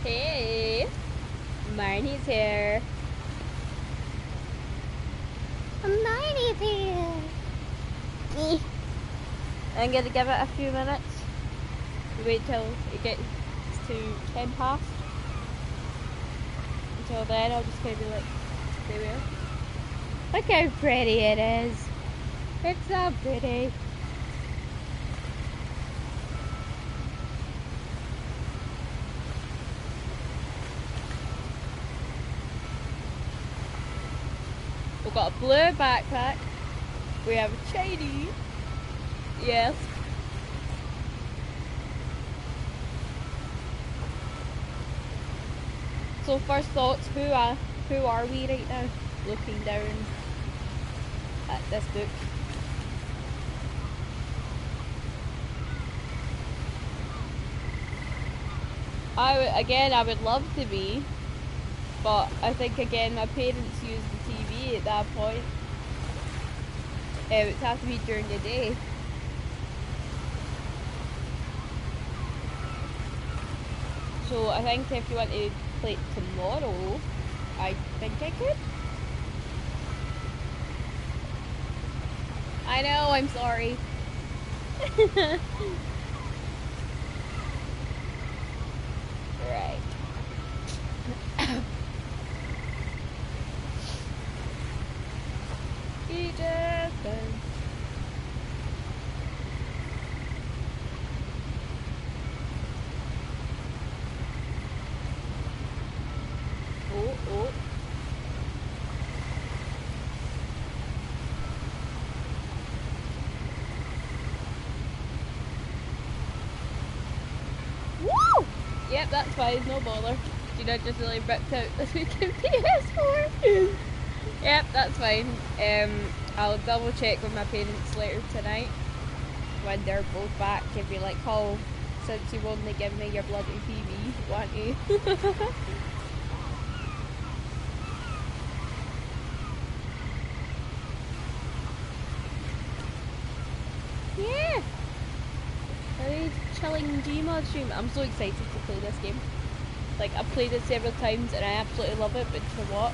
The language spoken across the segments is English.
Hey, Marnie's here. Marnie's here. I'm gonna give it a few minutes. Wait till it gets to 10 past. Until then, I'll just kind of be like, stay there. Look how pretty it is. It's so pretty. We've got a blue backpack. We have a shiny. Yes. So first thoughts, who are we right now? Looking down at this book. I would love to be, but I think again my parents use the TV at that point. It would have to be during the day. So I think if you want to play it tomorrow, I think I could. I know, I'm sorry. Right. Edith. Oh. Woo! Yep, that's fine, no bother. You know, just really ripped out this weekend PS4. Yep, that's fine. I'll double check with my parents later tonight when they're both back and be like, oh, since you only give me your bloody TV, won't you? Yeah! Very chilling Gmod stream. I'm so excited to play this game. Like, I've played it several times and I absolutely love it, but for what?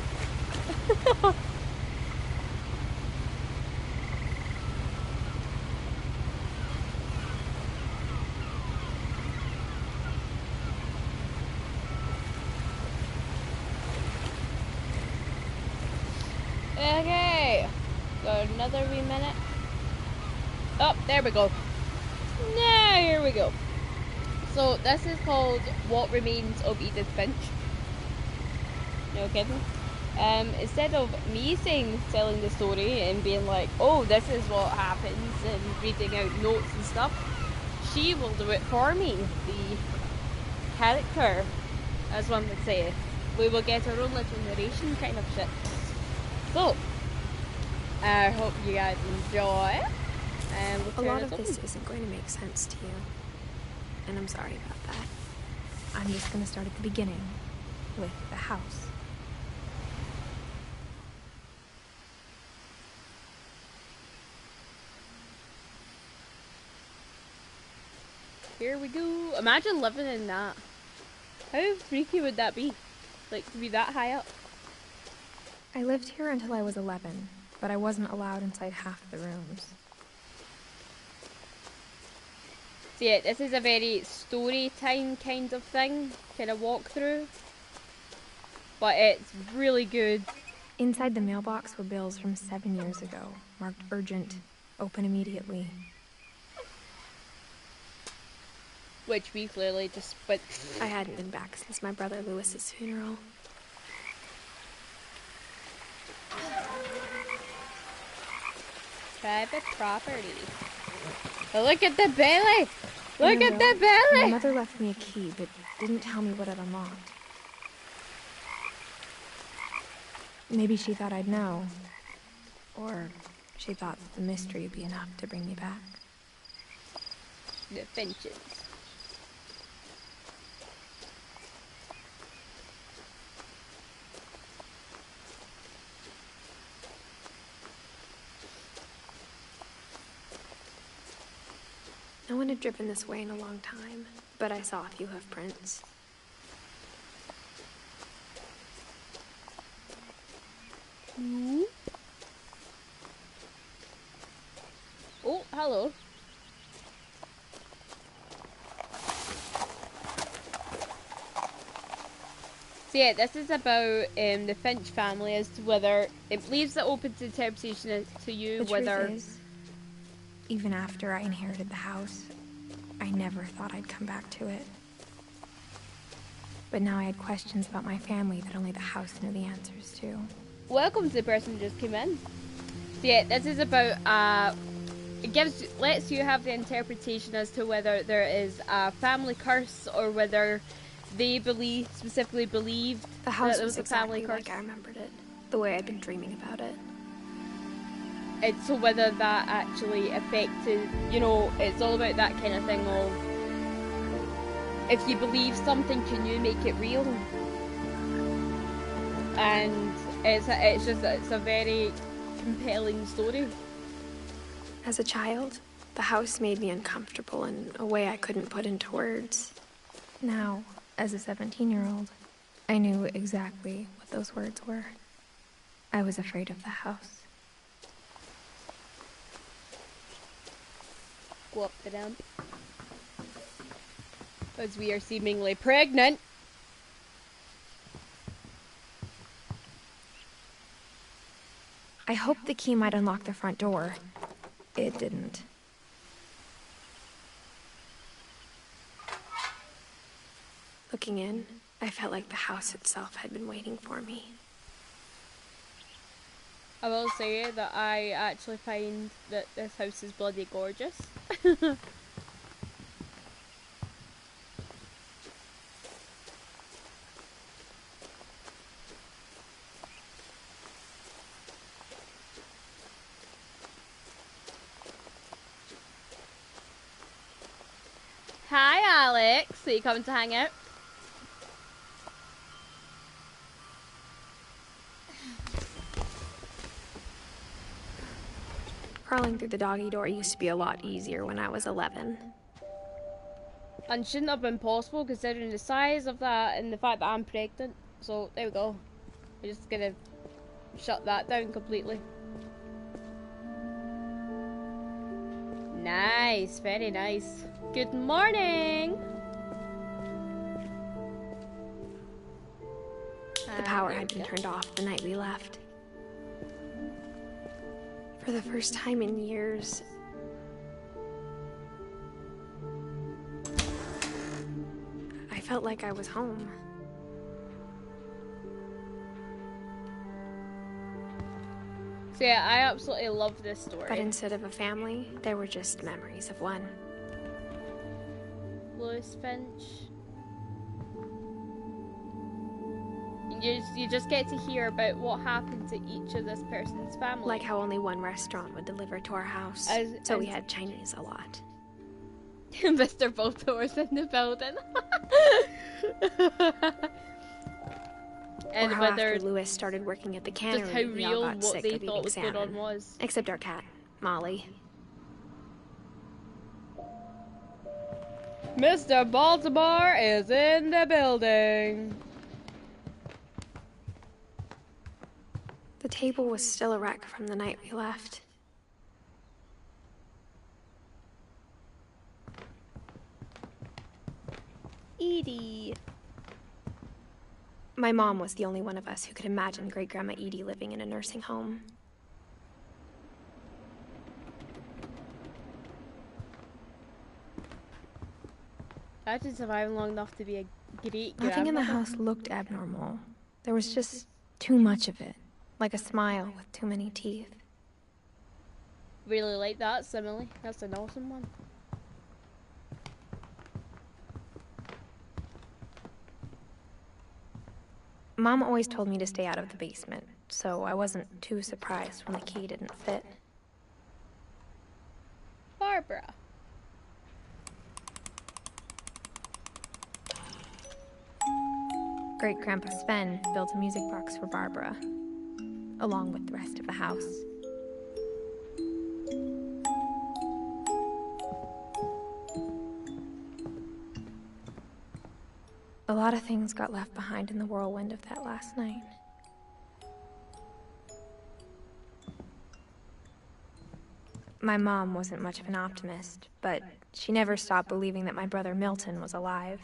Okay, got another wee minute. Oh, there we go. Now, here we go. So, this is called What Remains of Edith Finch. No kidding. Instead of me telling the story and being like, oh, this is what happens, and reading out notes and stuff, she will do it for me. The character, as one would say. We will get our own little narration kind of shit. So, I hope you guys enjoy. And a lot of this isn't going to make sense to you. And I'm sorry about that. I'm just going to start at the beginning, with the house. Here we go. Imagine living in that. How freaky would that be? Like, to be that high up? I lived here until I was 11, but I wasn't allowed inside half the rooms. So yeah, this is a very story time kind of thing, kind of walkthrough. But it's really good. Inside the mailbox were bills from 7 years ago, marked urgent, open immediately. Which we clearly just went. I hadn't been back since my brother Lewis's funeral. Private property. Oh, look at the belly! Look at the My belly! mother left me a key, but didn't tell me what it unlocked. Maybe she thought I'd know. Or she thought the mystery would be enough to bring me back. The Finches. No one had driven this way in a long time, but I saw a few hoof prints. Oh, hello. So yeah, this is about the Finch family as to whether it leaves it open to interpretation as to you whether. The truth is, even after I inherited the house, I never thought I'd come back to it. But now I had questions about my family that only the house knew the answers to. Welcome to the person who just came in. So yeah, this is about it lets you have the interpretation as to whether there is a family curse or whether they specifically believed the house that there was a exactly family curse. like I remembered it, the way I'd been dreaming about it. And so whether that actually affected, you know, it's all about that kind of thing of if you believe something, can you make it real? And it's a very compelling story. As a child, the house made me uncomfortable in a way I couldn't put into words. Now, as a 17-year-old, I knew exactly what those words were. I was afraid of the house. Go up to them. As we are seemingly pregnant. I hoped the key might unlock the front door. It didn't. Looking in, I felt like the house itself had been waiting for me. I will say that I actually find that this house is bloody gorgeous. Hi, Alex. Are you coming to hang out? Crawling through the doggy door used to be a lot easier when I was 11. And shouldn't have been possible considering the size of that and the fact that I'm pregnant. So, there we go. We're just gonna shut that down completely. Nice, very nice. Good morning! The power had been turned off the night we left. For the first time in years, I felt like I was home. So yeah, I absolutely love this story. But instead of a family, there were just memories of one. Louis Finch. You just get to hear about what happened to each of this person's family. Like how only one restaurant would deliver to our house, so we had Chinese a lot. Mr. Baltimore's in the building. And or how after Louis started working at the cannery, just how we all real got what sick they of thought eating was going on salmon. was. Except our cat, Molly. Mr. Baltimore is in the building. The table was still a wreck from the night we left. Edie. My mom was the only one of us who could imagine Great-Grandma Edie living in a nursing home. Imagine surviving long enough to be a great Nothing in the grandmother. house looked abnormal. There was just too much of it, like a smile with too many teeth. really like that simile. That's an awesome one. Mom always told me to stay out of the basement, so I wasn't too surprised when the key didn't fit. Barbara. Great-Grandpa Sven built a music box for Barbara, along with the rest of the house. A lot of things got left behind in the whirlwind of that last night. My mom wasn't much of an optimist, but she never stopped believing that my brother Milton was alive.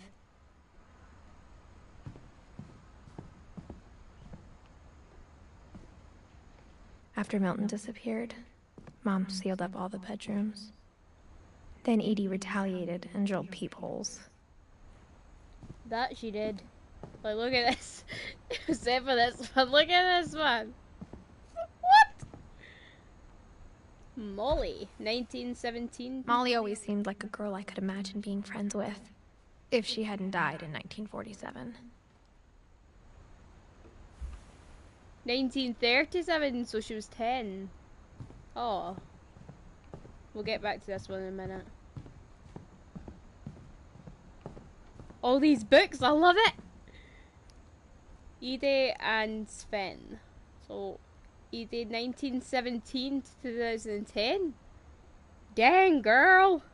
After Milton disappeared, Mom sealed up all the bedrooms. Then Edie retaliated and drilled peepholes. That she did. Like, look at this. Except for this one. Look at this one. What? Molly, 1917. Molly always seemed like a girl I could imagine being friends with, if she hadn't died in 1947. 1937, so she was 10. Oh. We'll get back to this one in a minute. All these books, I love it! Edith and Sven. So, Edith 1917 to 2010? Dang, girl!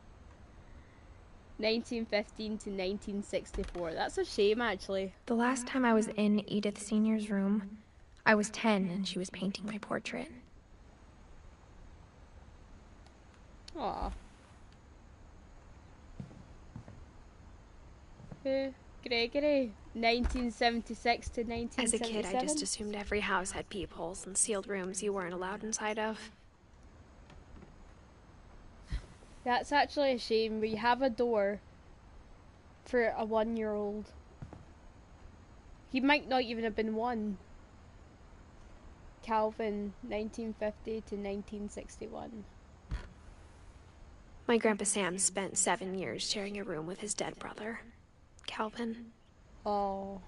1915 to 1964. That's a shame, actually. The last time I was in Edith Sr.'s room, I was 10 and she was painting my portrait. Aw. Gregory, 1976 to 1977. As a kid, I just assumed every house had peepholes and sealed rooms you weren't allowed inside of. That's actually a shame. We have a door for a 1-year-old. He might not even have been 1. Calvin, 1950 to 1961. My Grandpa Sam spent 7 years sharing a room with his dead brother, Calvin. Oh.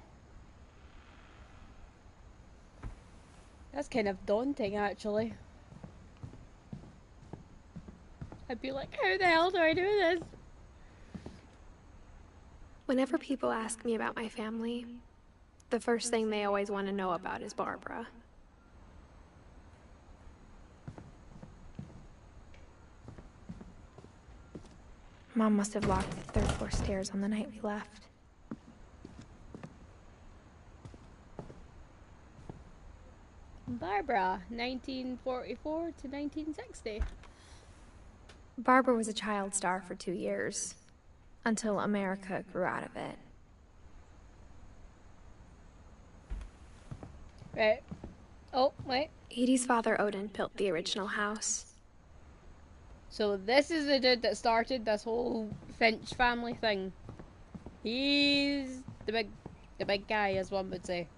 That's kind of daunting, actually. I'd be like, how the hell do I do this? Whenever people ask me about my family, the first thing they always want to know about is Barbara. Mom must have locked the third floor stairs on the night we left. Barbara, 1944 to 1960. Barbara was a child star for 2 years, until America grew out of it. Right. Oh, wait. Edie's father, Odin, built the original house. So this is the dude that started this whole Finch family thing. He's the big guy, as one would say.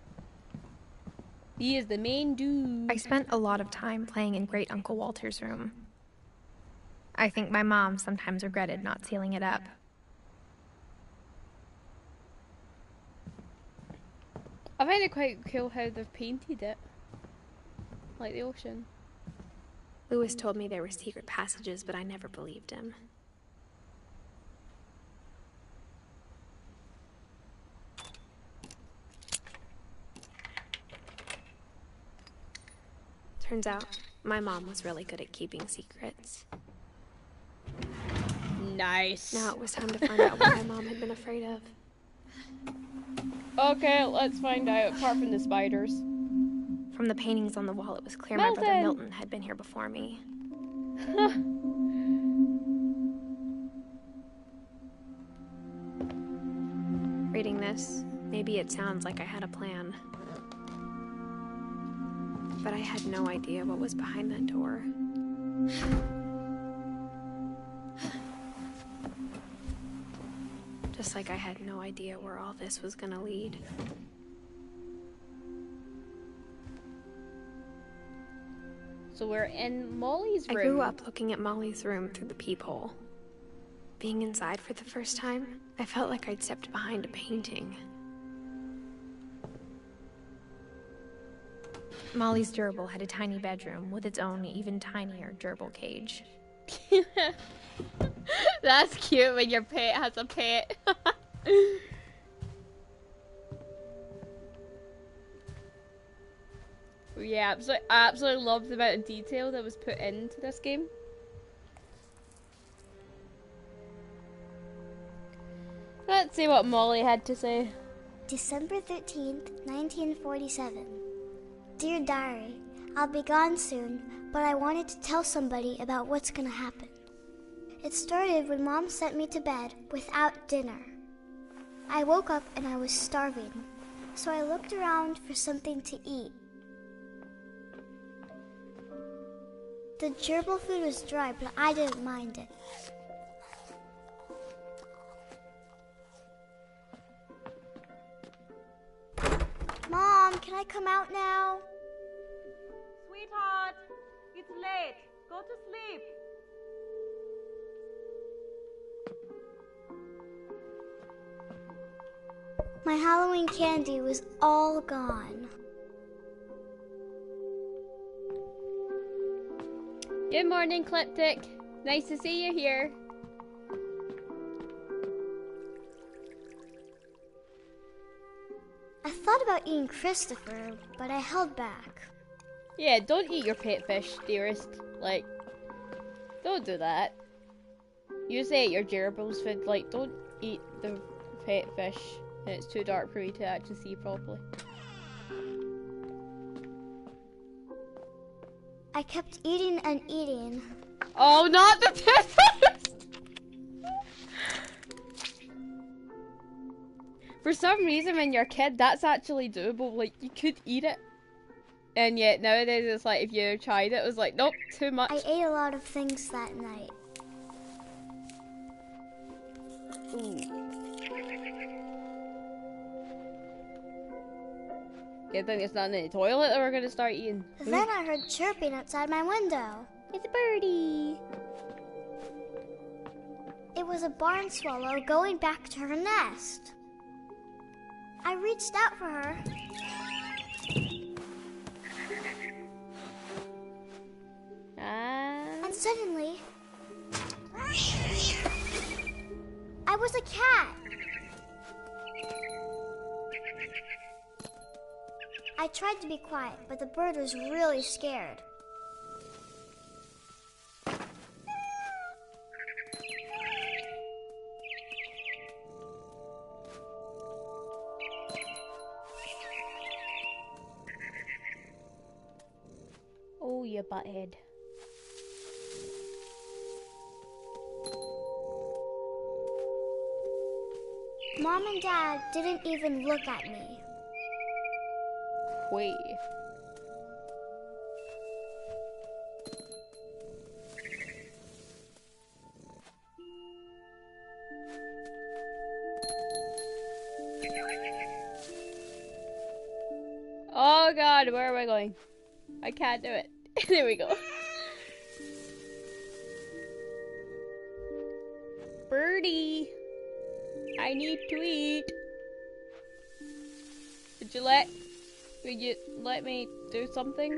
He is the main dude. I spent a lot of time playing in Great Uncle Walter's room. I think my mom sometimes regretted not sealing it up. I find it quite cool how they've painted it. Like the ocean. Lewis told me there were secret passages, but I never believed him. Turns out, my mom was really good at keeping secrets. Nice. Now it was time to find out what my mom had been afraid of. Okay, let's find out, apart from the spiders. From the paintings on the wall, it was clear my brother Milton had been here before me. Reading this, maybe it sounds like I had a plan. But I had no idea what was behind that door. Just like I had no idea where all this was gonna lead. So So we're in Molly's room. I grew up looking at Molly's room through the peephole. Being inside for the first time, I felt like I'd stepped behind a painting. Molly's gerbil had a tiny bedroom with its own even tinier gerbil cage. That's cute when your pet has a pet. Yeah, I absolutely love the amount of detail that was put into this game. Let's see what Molly had to say. December 13th, 1947. Dear Diary, I'll be gone soon, but I wanted to tell somebody about what's gonna happen. It started when Mom sent me to bed without dinner. I woke up and I was starving, so I looked around for something to eat. The gerbil food was dry, but I didn't mind it. Mom, can I come out now? Sweetheart, it's late. Go to sleep. My Halloween candy was all gone. Good morning, Cliptic. Nice to see you here. I thought about eating Christopher, but I held back. Yeah, don't eat your pet fish, dearest. Like, don't do that. You say your gerbil's food, like, don't eat the pet fish. And it's too dark for you to actually see properly. I kept eating and eating. Oh, not the pet fish! For some reason, when you're a kid, that's actually doable. Like, you could eat it. And yet, nowadays, it's like, if you tried it, it was like, nope, too much. I ate a lot of things that night. Ooh. Good thing it's not in the toilet that we're gonna start eating. Then I heard chirping outside my window. It's a birdie. It was a barn swallow going back to her nest. I reached out for her. And suddenly, I was a cat. I tried to be quiet, but the bird was really scared. Oh, you butthead. Mom and Dad didn't even look at me. Wait. Oh god, where am I going? I can't do it. There we go. Birdie, I need to eat. Would you let me do something?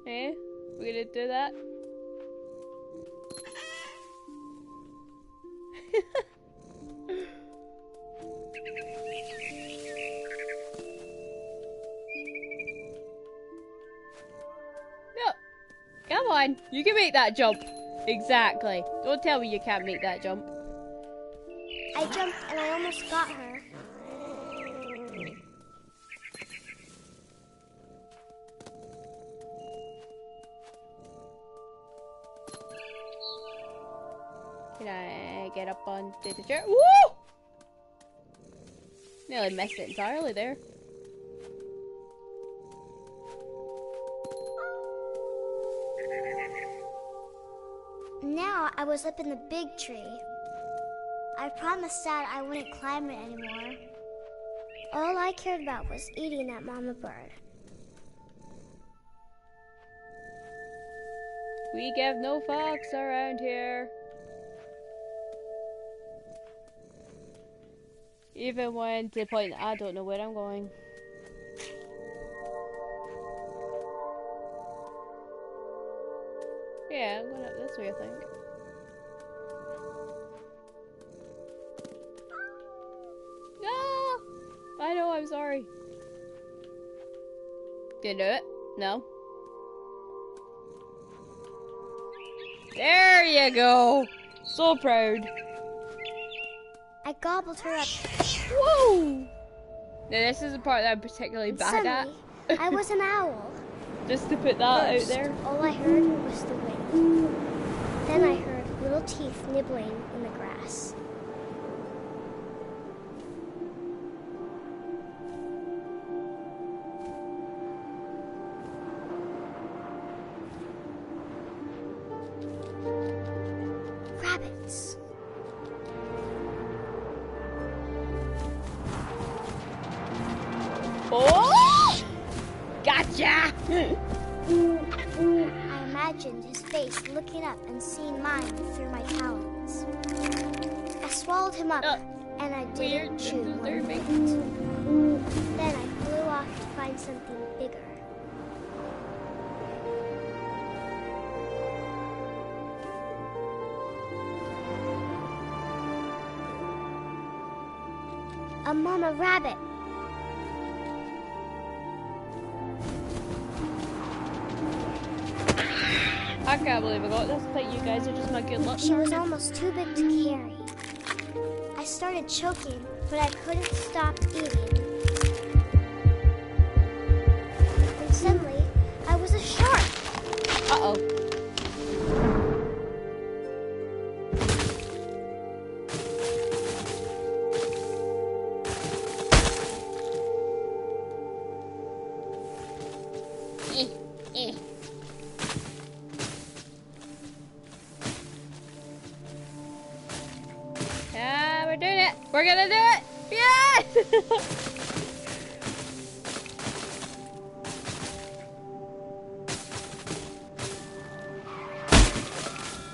Eh? We gonna do that? No! Come on! You can make that jump! Exactly. Don't tell me you can't make that jump. I jumped and I almost got her. Can I get up onto the chair? Woo! Nearly missed it entirely there. Now I was up in the big tree. I promised Dad I wouldn't climb it anymore. All I cared about was eating that mama bird. We give no fucks around here. Even when to the point that I don't know where I'm going. Yeah, I'm going up this way, I think. No! I know, I'm sorry. Did you do it? No. There you go! So proud. I gobbled her up. Whoa! Now this is the part that I'm particularly And bad suddenly, at. I was an owl. Just to put that First, out there. all I heard was the wind. Then I heard little teeth nibbling in the grass. Rabbits. Oh! Gotcha! I imagined his face looking up and seeing mine through my talons. I swallowed him up, and I didn't chew one bit. Then I flew off to find something bigger. A mama rabbit. I can't believe I got this. I think you guys are just my good luck. She was almost too big to carry. I started choking, but I couldn't stop eating. And suddenly, I was a shark. Uh-oh. Yeah, we're doing it. We're gonna do it. Yes!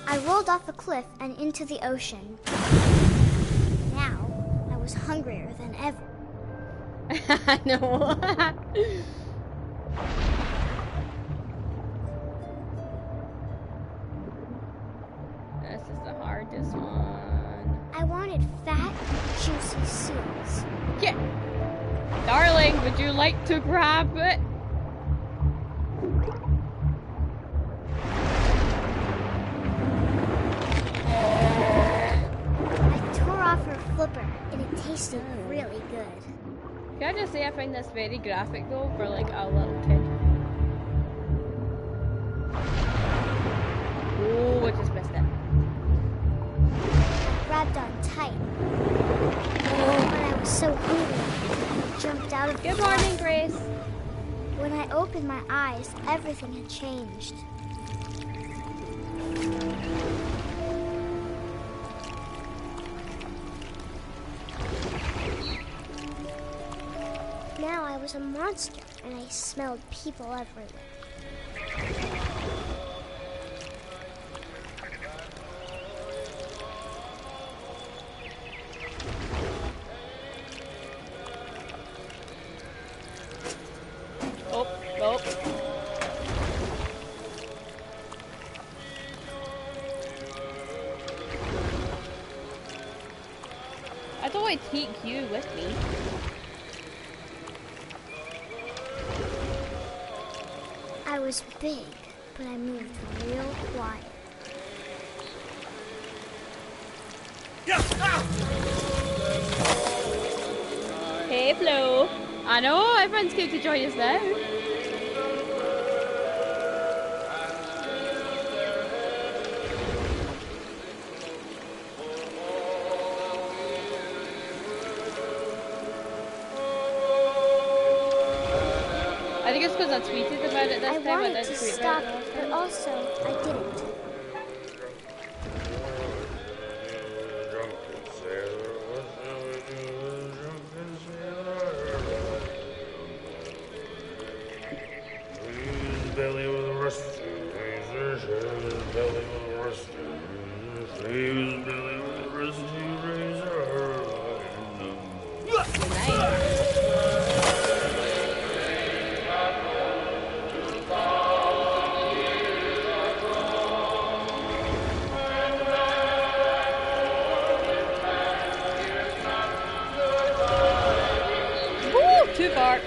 I rolled off a cliff and into the ocean. Now, I was hungrier than ever. I know. This is the hardest one. I wanted fat, juicy seals. Yeah. Darling, would you like to grab it? I tore off her flipper, and it tasted really good. Can I just say I find this very graphic though for like a little kid. Oh, I just missed it. I grabbed on tight. But I was so hungry, I jumped out of Good the morning, water. Grace. When I opened my eyes, everything had changed. Now I was a monster, and I smelled people everywhere. Oh, oh. I thought I'd take you with me. I was big, but I moved real quiet. Hey, Flo. I know everyone's going to join us now. I think it's because I tweeted about it this I time. I wanted didn't to tweet stop, about it last but time. also I didn't. Belly with a rusty razor. Woo! Too far.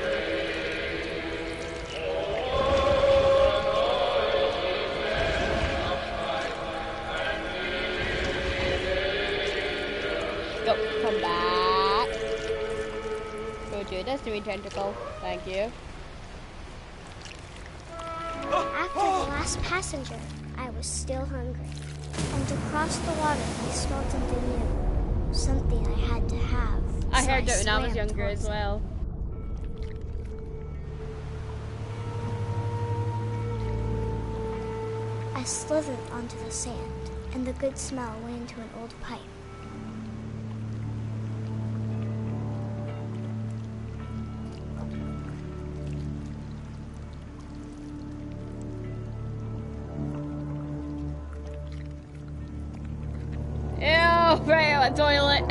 Go, come back. Go to Destiny Tentacle. Thank you. After the last passenger, I was still hungry. And across the water, I smelled something new. Something I had to have. I So heard that when I was swam younger as towards it. well. I slithered onto the sand, and the good smell went into an old pipe. Ew, right out the toilet.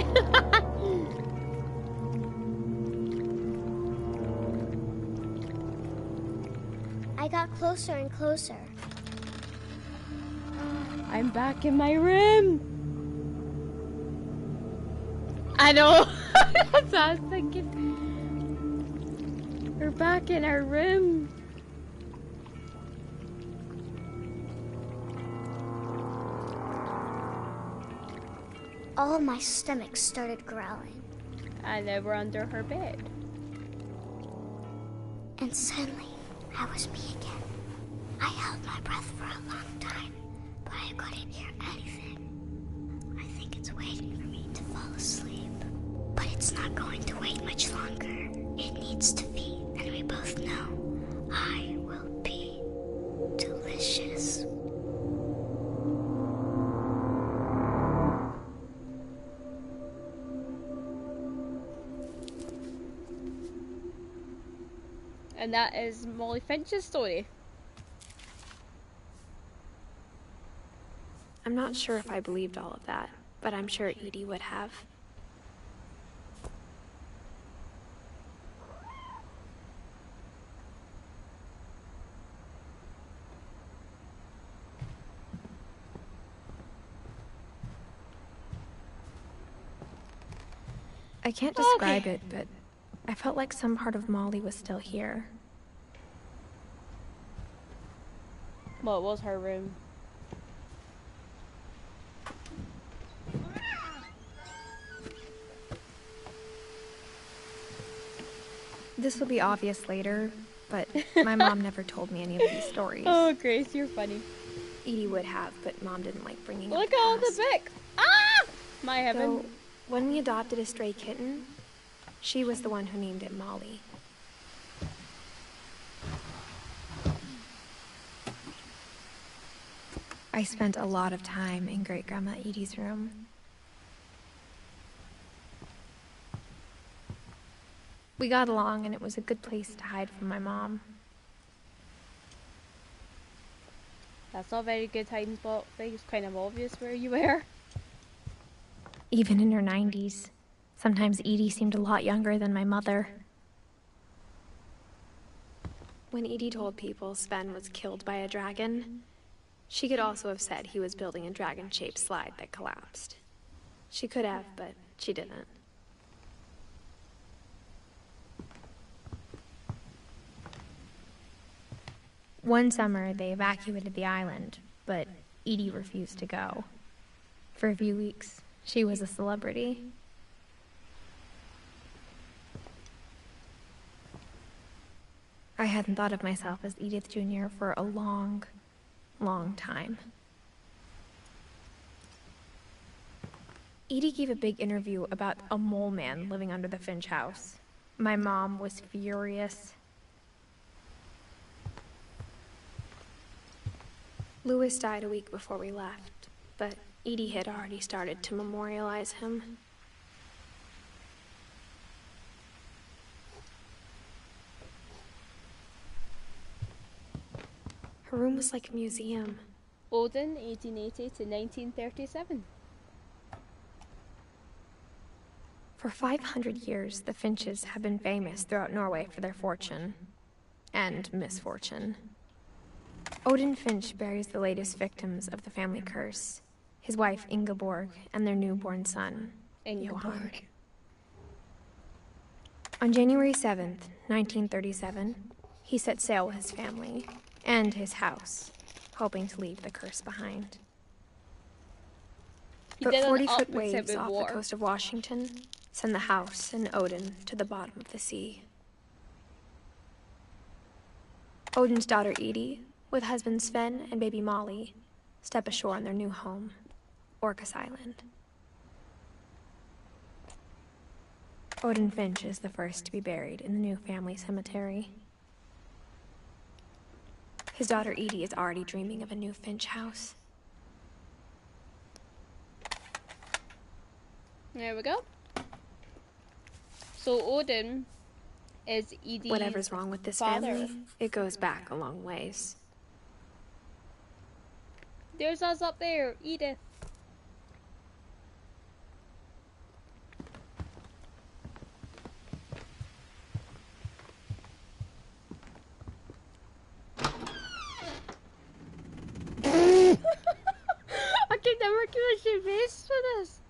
I got closer and closer. I'm back in my room. I know. That's what I was thinking. We're back in our room. All of my stomach started growling. And now we're under her bed. And suddenly, I was me again. I held my breath for a long time, but I couldn't hear anything. I think it's waiting for me to fall asleep. But it's not going to wait much longer. It needs to be, and we both know I will be delicious. And that is Molly Finch's story. I'm not sure if I believed all of that, but I'm sure Edie would have. I can't describe it, but I felt like some part of Molly was still here. Well, it was her room. This will be obvious later, but my mom never told me any of these stories. Oh, Grace, you're funny. Edie would have, but Mom didn't like bringing up Look the at all the past. books. Ah! My heaven. So, when we adopted a stray kitten, she was the one who named it Molly. I spent a lot of time in Great-Grandma Edie's room. We got along, and it was a good place to hide from my mom. That's not a very good hiding spot. I think it's kind of obvious where you were. Even in her 90s, sometimes Edie seemed a lot younger than my mother. When Edie told people Sven was killed by a dragon, she could also have said he was building a dragon-shaped slide that collapsed. She could have, but she didn't. One summer, they evacuated the island, but Edie refused to go. For a few weeks, she was a celebrity. I hadn't thought of myself as Edith Jr. for a long, long time. Edie gave a big interview about a mole man living under the Finch house. My mom was furious. Louis died a week before we left, but Edie had already started to memorialize him. Her room was like a museum. Odin, 1880 to 1937. For 500 years, the Finches have been famous throughout Norway for their fortune. And misfortune. Odin Finch buries the latest victims of the family curse. His wife, Ingeborg, and their newborn son, Johan. On January 7th, 1937, he set sail with his family and his house, hoping to leave the curse behind. But 40-foot waves off the coast of Washington send the house and Odin to the bottom of the sea. Odin's daughter Edith, with husband Sven and baby Molly, step ashore on their new home, Orcas Island. Odin Finch is the first to be buried in the new family cemetery. His daughter Edie is already dreaming of a new Finch house. There we go. So Odin is Edie's Whatever's wrong with this father. family, it goes back a long ways. There's us up there, Edith. I can never give a shit face for this.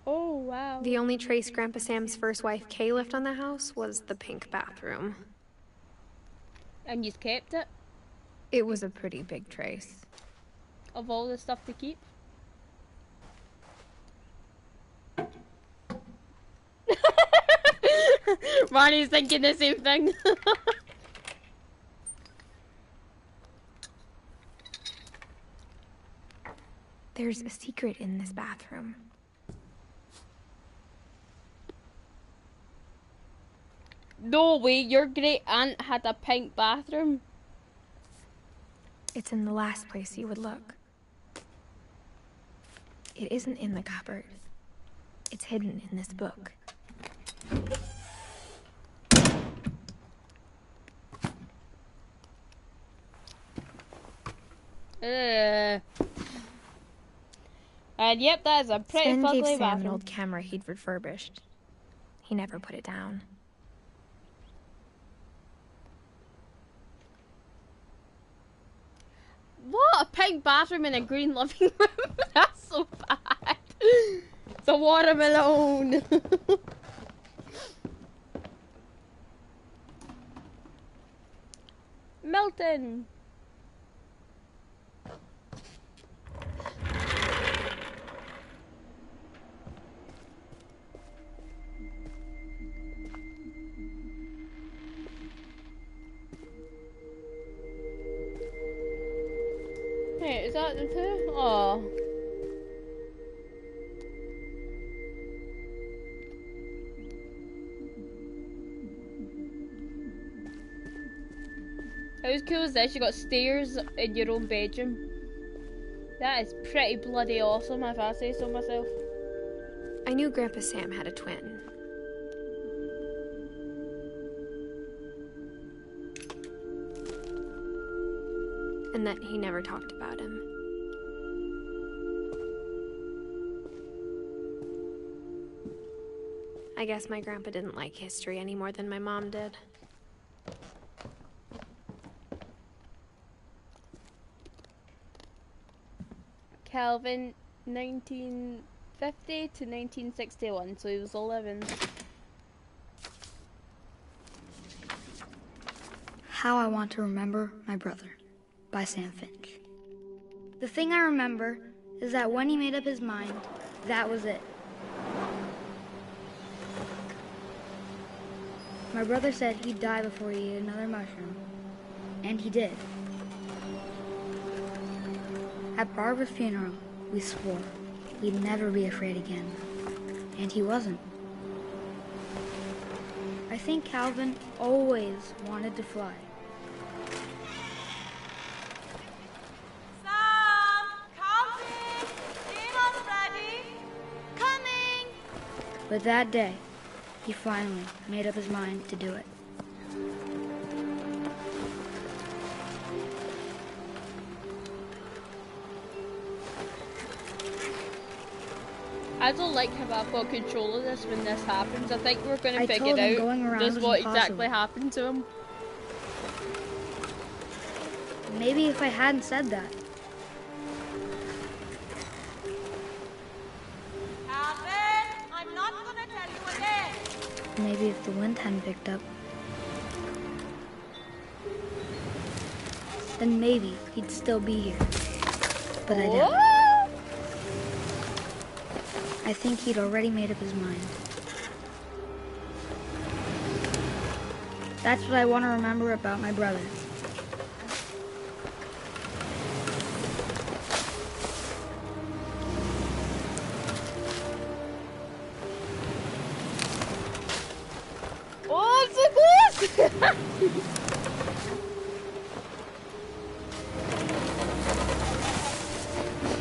Oh, wow. The only trace Grandpa Sam's first wife Kay left on the house was the pink bathroom. And you've kept it? It was a pretty big trace. Of all the stuff to keep? Ronnie's thinking the same thing. There's a secret in this bathroom. No way, your great aunt had a pink bathroom. It's in the last place you would look. It isn't in the cupboard. It's hidden in this book. And yep, that is a pretty Sven gave fugly Sam bathroom. an old camera he'd refurbished. He never put it down. What? A pink bathroom in a green living room? That's so bad. The watermelon. Milton. Hey, is that the two? Oh. How cool is this? You got stairs in your own bedroom. That is pretty bloody awesome, if I say so myself. I knew Grandpa Sam had a twin. And that he never talked about him. I guess my grandpa didn't like history any more than my mom did. Calvin, 1950 to 1961, so he was 11. How I Want to Remember My Brother by Sam Finch. The thing I remember is that when he made up his mind, that was it. My brother said he'd die before he ate another mushroom, and he did. At Barbara's funeral, we swore he'd never be afraid again, and he wasn't. I think Calvin always wanted to fly. Sam! Calvin! Dinner's ready! Coming! But that day, he finally made up his mind to do it. I don't like how I've got control of this when this happens. I think we're going to I figure told him out going around just was what impossible. exactly happened to him. Maybe if I hadn't said that. Calvin, I'm not gonna tell you again. Maybe if the wind hadn't picked up. Then maybe he'd still be here. But I doubt it. I think he'd already made up his mind. That's what I want to remember about my brother. Oh, it's so close!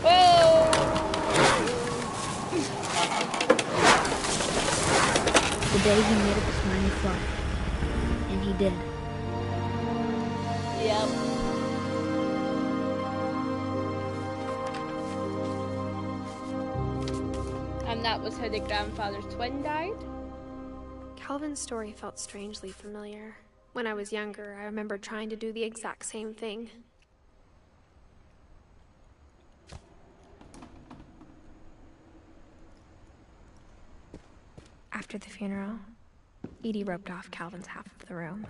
Oh! The day he made up his mind to fly. And he did. Yep. And that was how the grandfather's twin died. Calvin's story felt strangely familiar. When I was younger, I remember trying to do the exact same thing. After the funeral, Edie roped off Calvin's half of the room.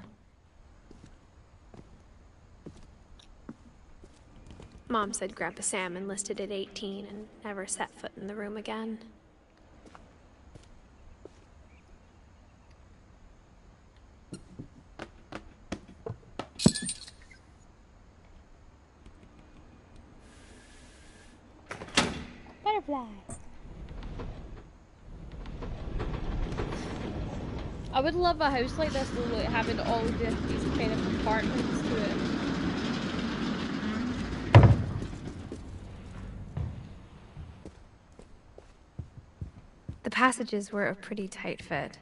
Mom said Grandpa Sam enlisted at 18 and never set foot in the room again. Butterflies. I would love a house like this though, like having all these kind of compartments to it. The passages were a pretty tight fit.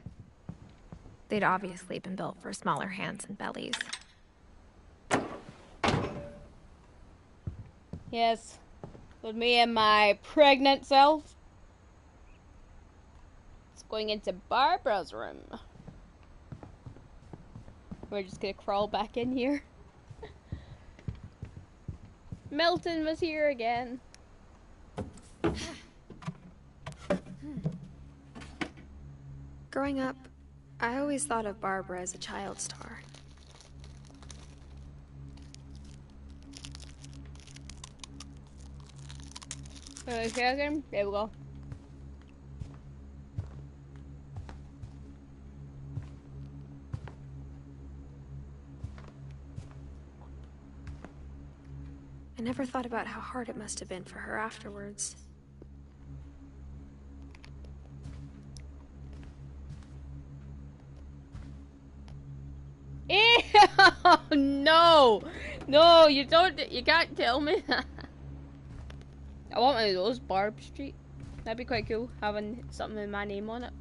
They'd obviously been built for smaller hands and bellies. Yes. With me and my pregnant self. It's going into Barbara's room. We're just gonna crawl back in here. Milton was here again. Growing up, I always thought of Barbara as a child star. Okay, again. There we go. I never thought about how hard it must have been for her afterwards. Ew! No! No, you can't tell me that. I want one of those, Barb Street. That'd be quite cool, having something with my name on it.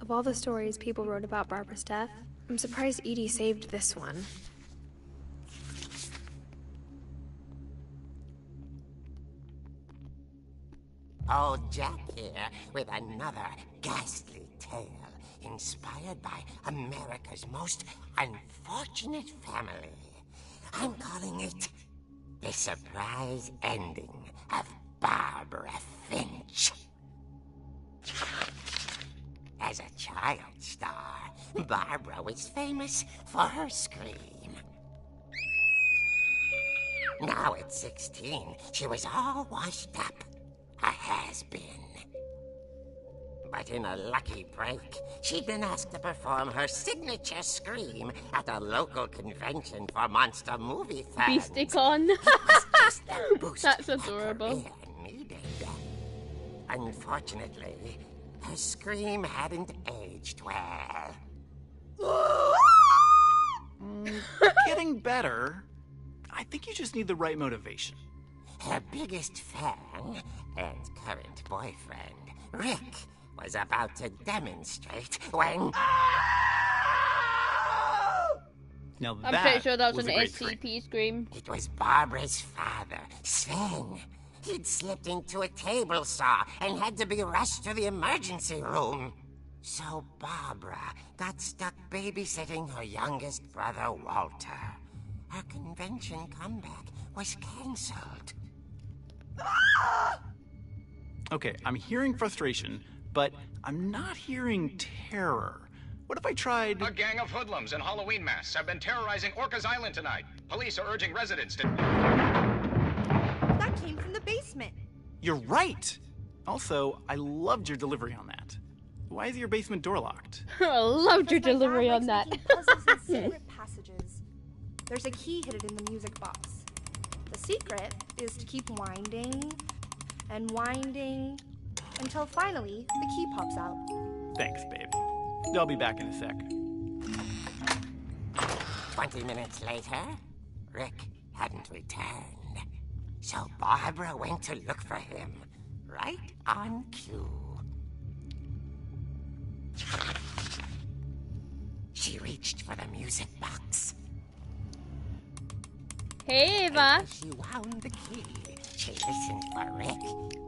Of all the stories people wrote about Barbara's death, I'm surprised Edie saved this one. Old Jack here with another ghastly tale inspired by America's most unfortunate family. I'm calling it The Surprise Ending of Barbara Finch. As a child star, Barbara was famous for her scream. Now at 16, she was all washed up. A has-been. But in a lucky break, she'd been asked to perform her signature scream at a local convention for monster movie fans. Beasticon. Just the boost That's her adorable. career needed. Unfortunately, her scream hadn't aged well. Getting better. I think you just need the right motivation. Her biggest fan and current boyfriend, Rick, was about to demonstrate when... Now I'm that pretty sure that was a an great scream. SCP scream. It was Barbara's father, Sven. He'd slipped into a table saw and had to be rushed to the emergency room. So Barbara got stuck babysitting her youngest brother, Walter. Her convention comeback was cancelled. Okay, I'm hearing frustration, but I'm not hearing terror. What if I tried... A gang of hoodlums in Halloween masks have been terrorizing Orcas Island tonight. Police are urging residents to... That came from the basement. You're right! Also, I loved your delivery on that. Why is your basement door locked? I loved your delivery on that. Puzzles and secret passages. There's a key hidden in the music box. The secret is to keep winding and winding until finally the key pops out. Thanks, babe. I'll be back in a sec. 20 minutes later, Rick hadn't returned. So Barbara went to look for him, right on cue. She reached for the music box. Hey, Eva. She wound the key. She listened for Rick,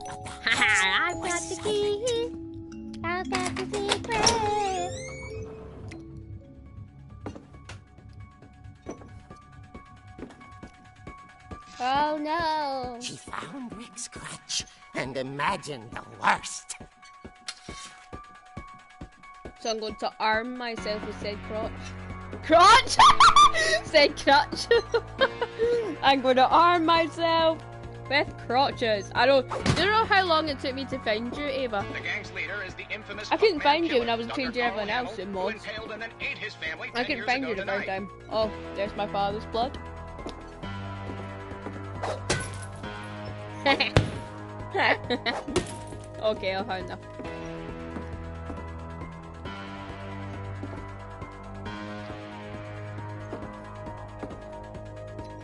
but the I've was got the silent. key. I've got the secret. Oh no. She found Rick's crutch and imagined the worst. So I'm going to arm myself with said crotch. Crotch? Said crutch. I'm going to arm myself with crotches. Do you know how long it took me to find you, Ava? The gang's leader is the infamous I couldn't Hookman find you killer, when I was Dr. changing Carl everyone else Hamill, in who mods. impaled and then ate his family I 10 couldn't years find ago you the first tonight. time. Oh, there's my father's blood. Okay, I'll find enough.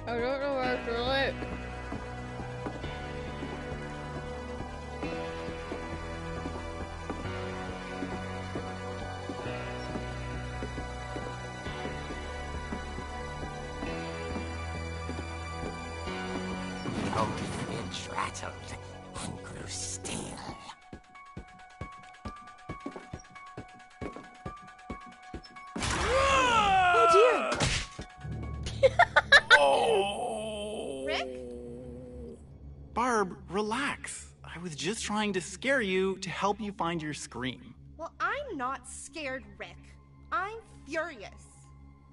I don't know where to look. Old Finch rattled and grew still. Oh dear! Oh! Rick? Barb, relax. I was just trying to scare you to help you find your scream. Well, I'm not scared, Rick. I'm furious.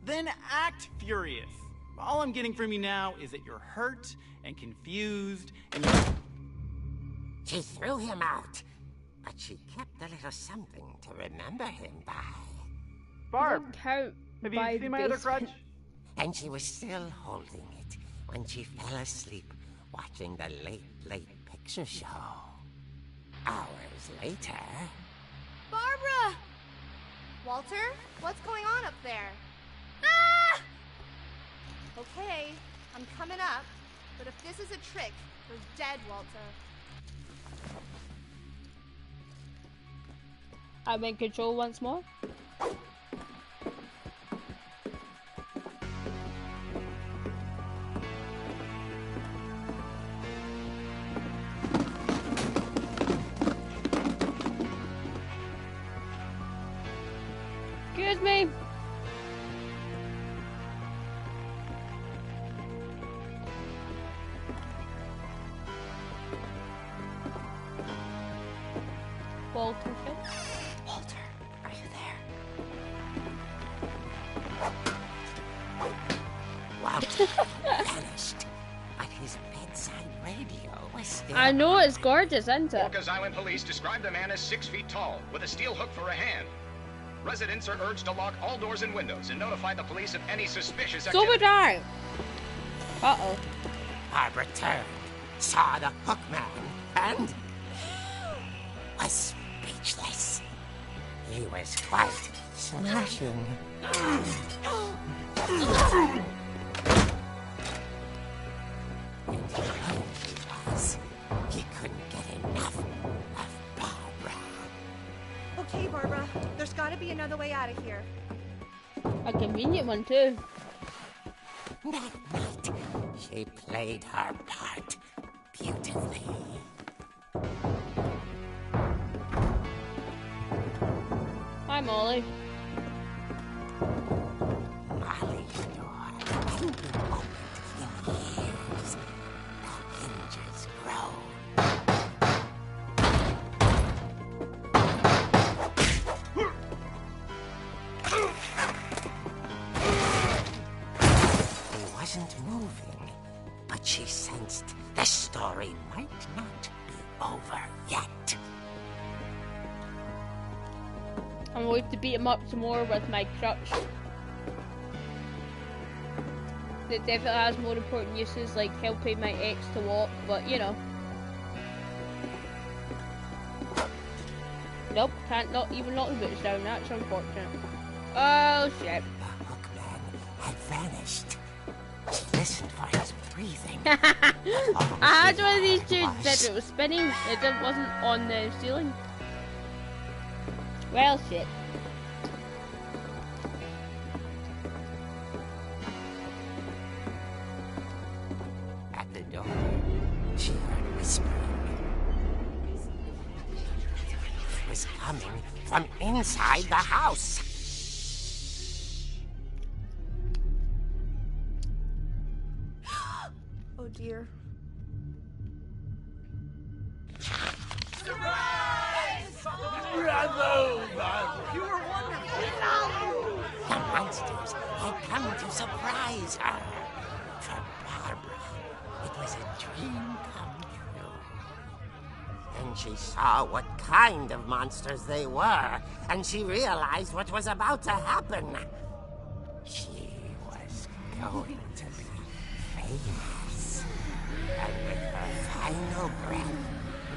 Then act furious. All I'm getting from you now is that you're hurt and confused and you're... She threw him out, but she kept a little something to remember him by. Barb, Count have by you seen my the other basement. crutch? And she was still holding it when she fell asleep watching the late picture show. Hours later... Barbara! Walter, what's going on up there? Ah! Okay, I'm coming up, but if this is a trick, you're dead, Walter. I'm in control once more. Excuse me. Walter Finch. Walter, are you there? Walter vanished, but his bedside radio was still... I know it's gorgeous, isn't it? Orcas Island police describe the man as 6 feet tall, with a steel hook for a hand. Residents are urged to lock all doors and windows and notify the police of any suspicious So activity. would I. Uh-oh. Barbara turned, saw the hook man, and... was speechless. He was quite smashing. And he was. He couldn't get enough of Barbara. Okay, Barbara, there's gotta be another way out of here. A convenient one, too. That night, she played her part beautifully. Hi, Molly. Molly's door hadn't been opened in years. The hinges groan. He wasn't moving, but she sensed the story might not be over yet. I'm going to beat him up some more with my crutch. It definitely has more important uses, like helping my ex to walk, but you know. Nope, can't not even knock the boots down, that's unfortunate. Oh shit. The hookman had vanished. She listened for his breathing. I had one of these tunes that it was spinning, wasn't on the ceiling. Well, shit. At the door, she heard whispering. It was coming from inside the house. Oh dear. The monsters had come to surprise her. For Barbara, it was a dream come true. Then she saw what kind of monsters they were, and she realized what was about to happen. She was going to be famous. And with her final breath,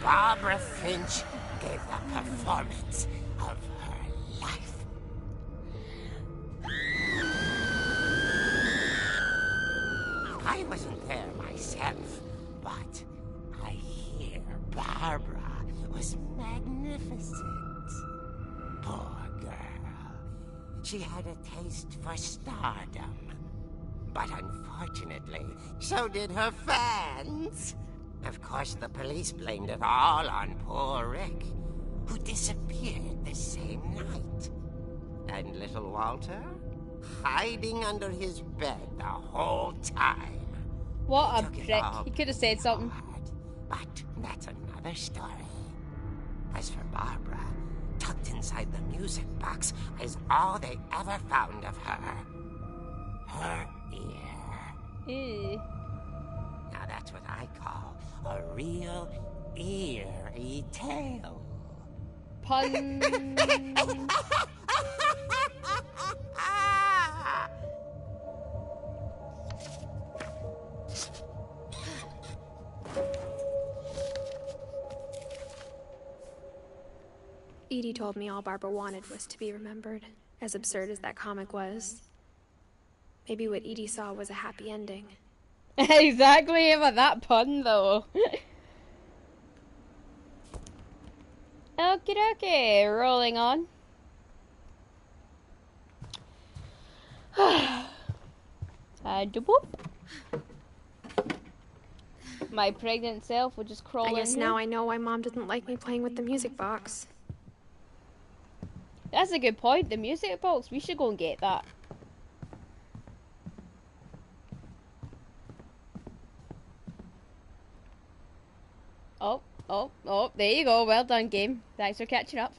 Barbara Finch gave the performance of her life. I wasn't there myself, but I hear Barbara was magnificent. Poor girl. She had a taste for stardom. But unfortunately, so did her fans. Of course, the police blamed it all on poor Rick, who disappeared the same night. And little Walter? Hiding under his bed the whole time. What a Took it prick. all He could have said something. hard, but that's another story. As for Barbara, tucked inside the music box is all they ever found of her. Her ear. Ew. Now that's what I call a real eerie tale. Pun. Edie told me all Barbara wanted was to be remembered, as absurd as that comic was. Maybe what Edie saw was a happy ending. Exactly, about that pun though. Okie dokie, rolling on. Boop. My pregnant self would just crawl in. I guess now I know why Mom didn't like me playing with the music box. That's a good point. The music box, we should go and get that. Oh, there you go. Well done, game. Thanks for catching up.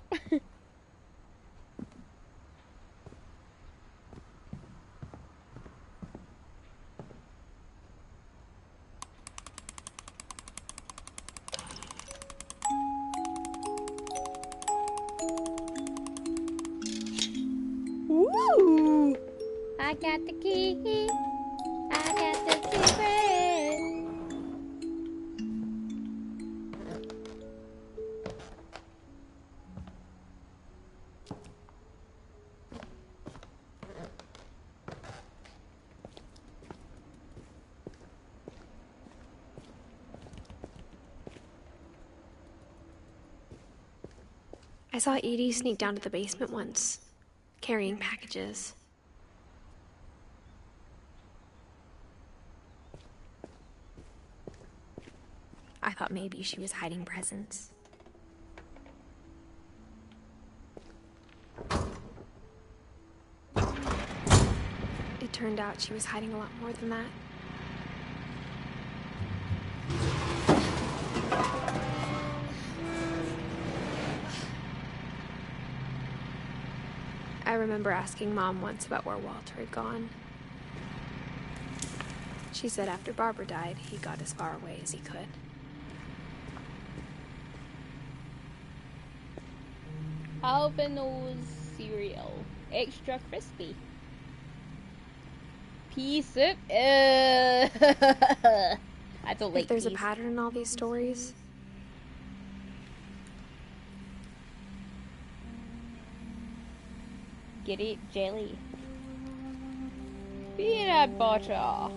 Ooh! I got the key. I got the secret. I saw Edie sneak down to the basement once, carrying packages. thought maybe she was hiding presents. It turned out she was hiding a lot more than that. I remember asking Mom once about where Walter had gone. She said after Barbara died, he got as far away as he could. Albino's cereal. Extra crispy. Pea soup? I don't like If there's a peas. pattern in all these stories, Get it? Jelly. Peanut butter.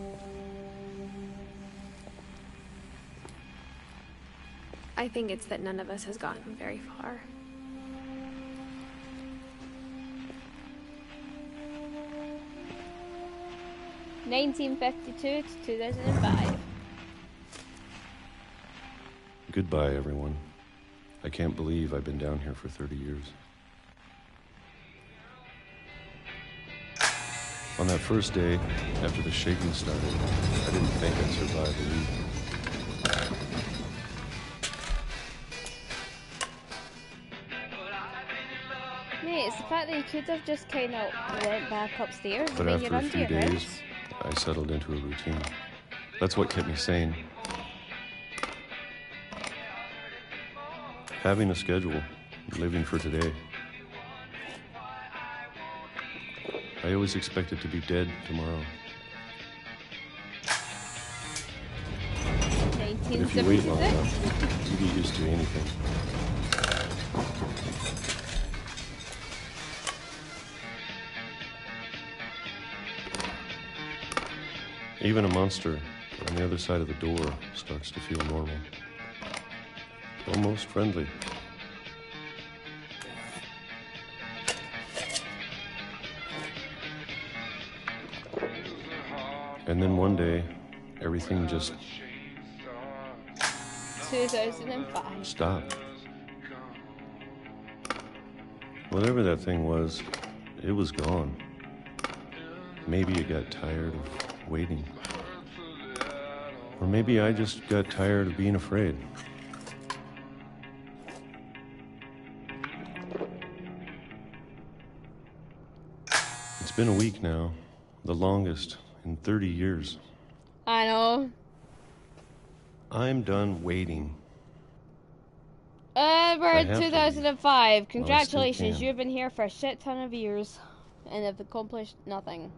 I think it's that none of us has gotten very far. (1952 to 2005). Goodbye, everyone. I can't believe I've been down here for 30 years. On that first day, after the shaking started, I didn't think I'd survive a week. Mate, it's the fact that you could have just kind of went back upstairs But and then you're after a under few your days, house. I settled into a routine. That's what kept me sane. Having a schedule, living for today. I always expected to be dead tomorrow. But if you wait long 1976. enough, you get used to anything. Even a monster on the other side of the door starts to feel normal. Almost friendly. And then one day, everything just 2005. stopped. Whatever that thing was, it was gone. Maybe it got tired of waiting. Or maybe I just got tired of being afraid. It's been a week now, the longest in 30 years. I know. I'm done waiting. We're I in have to 2005. Well, Congratulations, I still can. you've been here for a shit ton of years and have accomplished nothing.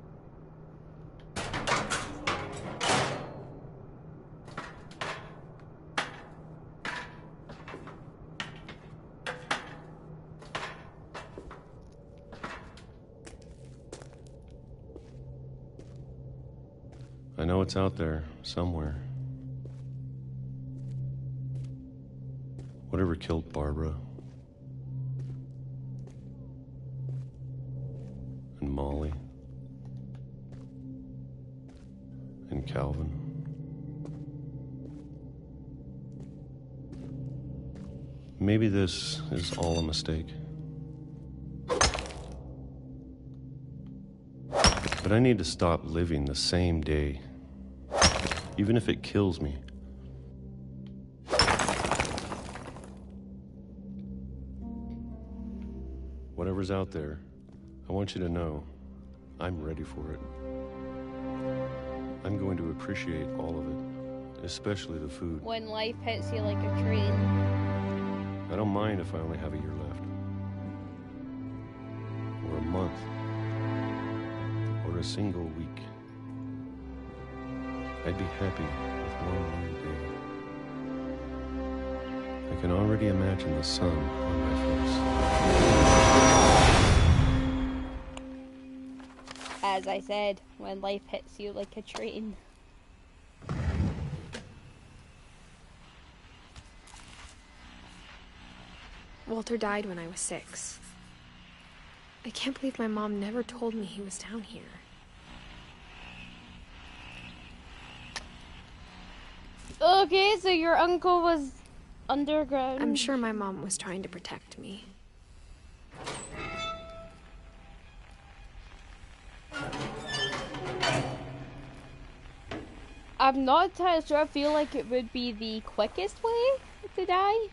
I know it's out there, somewhere. Whatever killed Barbara. And Molly. And Calvin. Maybe this is all a mistake. But I need to stop living the same day, even if it kills me. Whatever's out there, I want you to know I'm ready for it. I'm going to appreciate all of it, especially the food. When life hits you like a train. I don't mind if I only have a year left. Or a month. Or a single week. I'd be happy with one new day. I can already imagine the sun on my face. As I said, when life hits you like a train. Walter died when I was 6. I can't believe my mom never told me he was down here. Okay, so your uncle was underground. I'm sure my mom was trying to protect me. I'm not entirely sure. I feel like it would be the quickest way to die.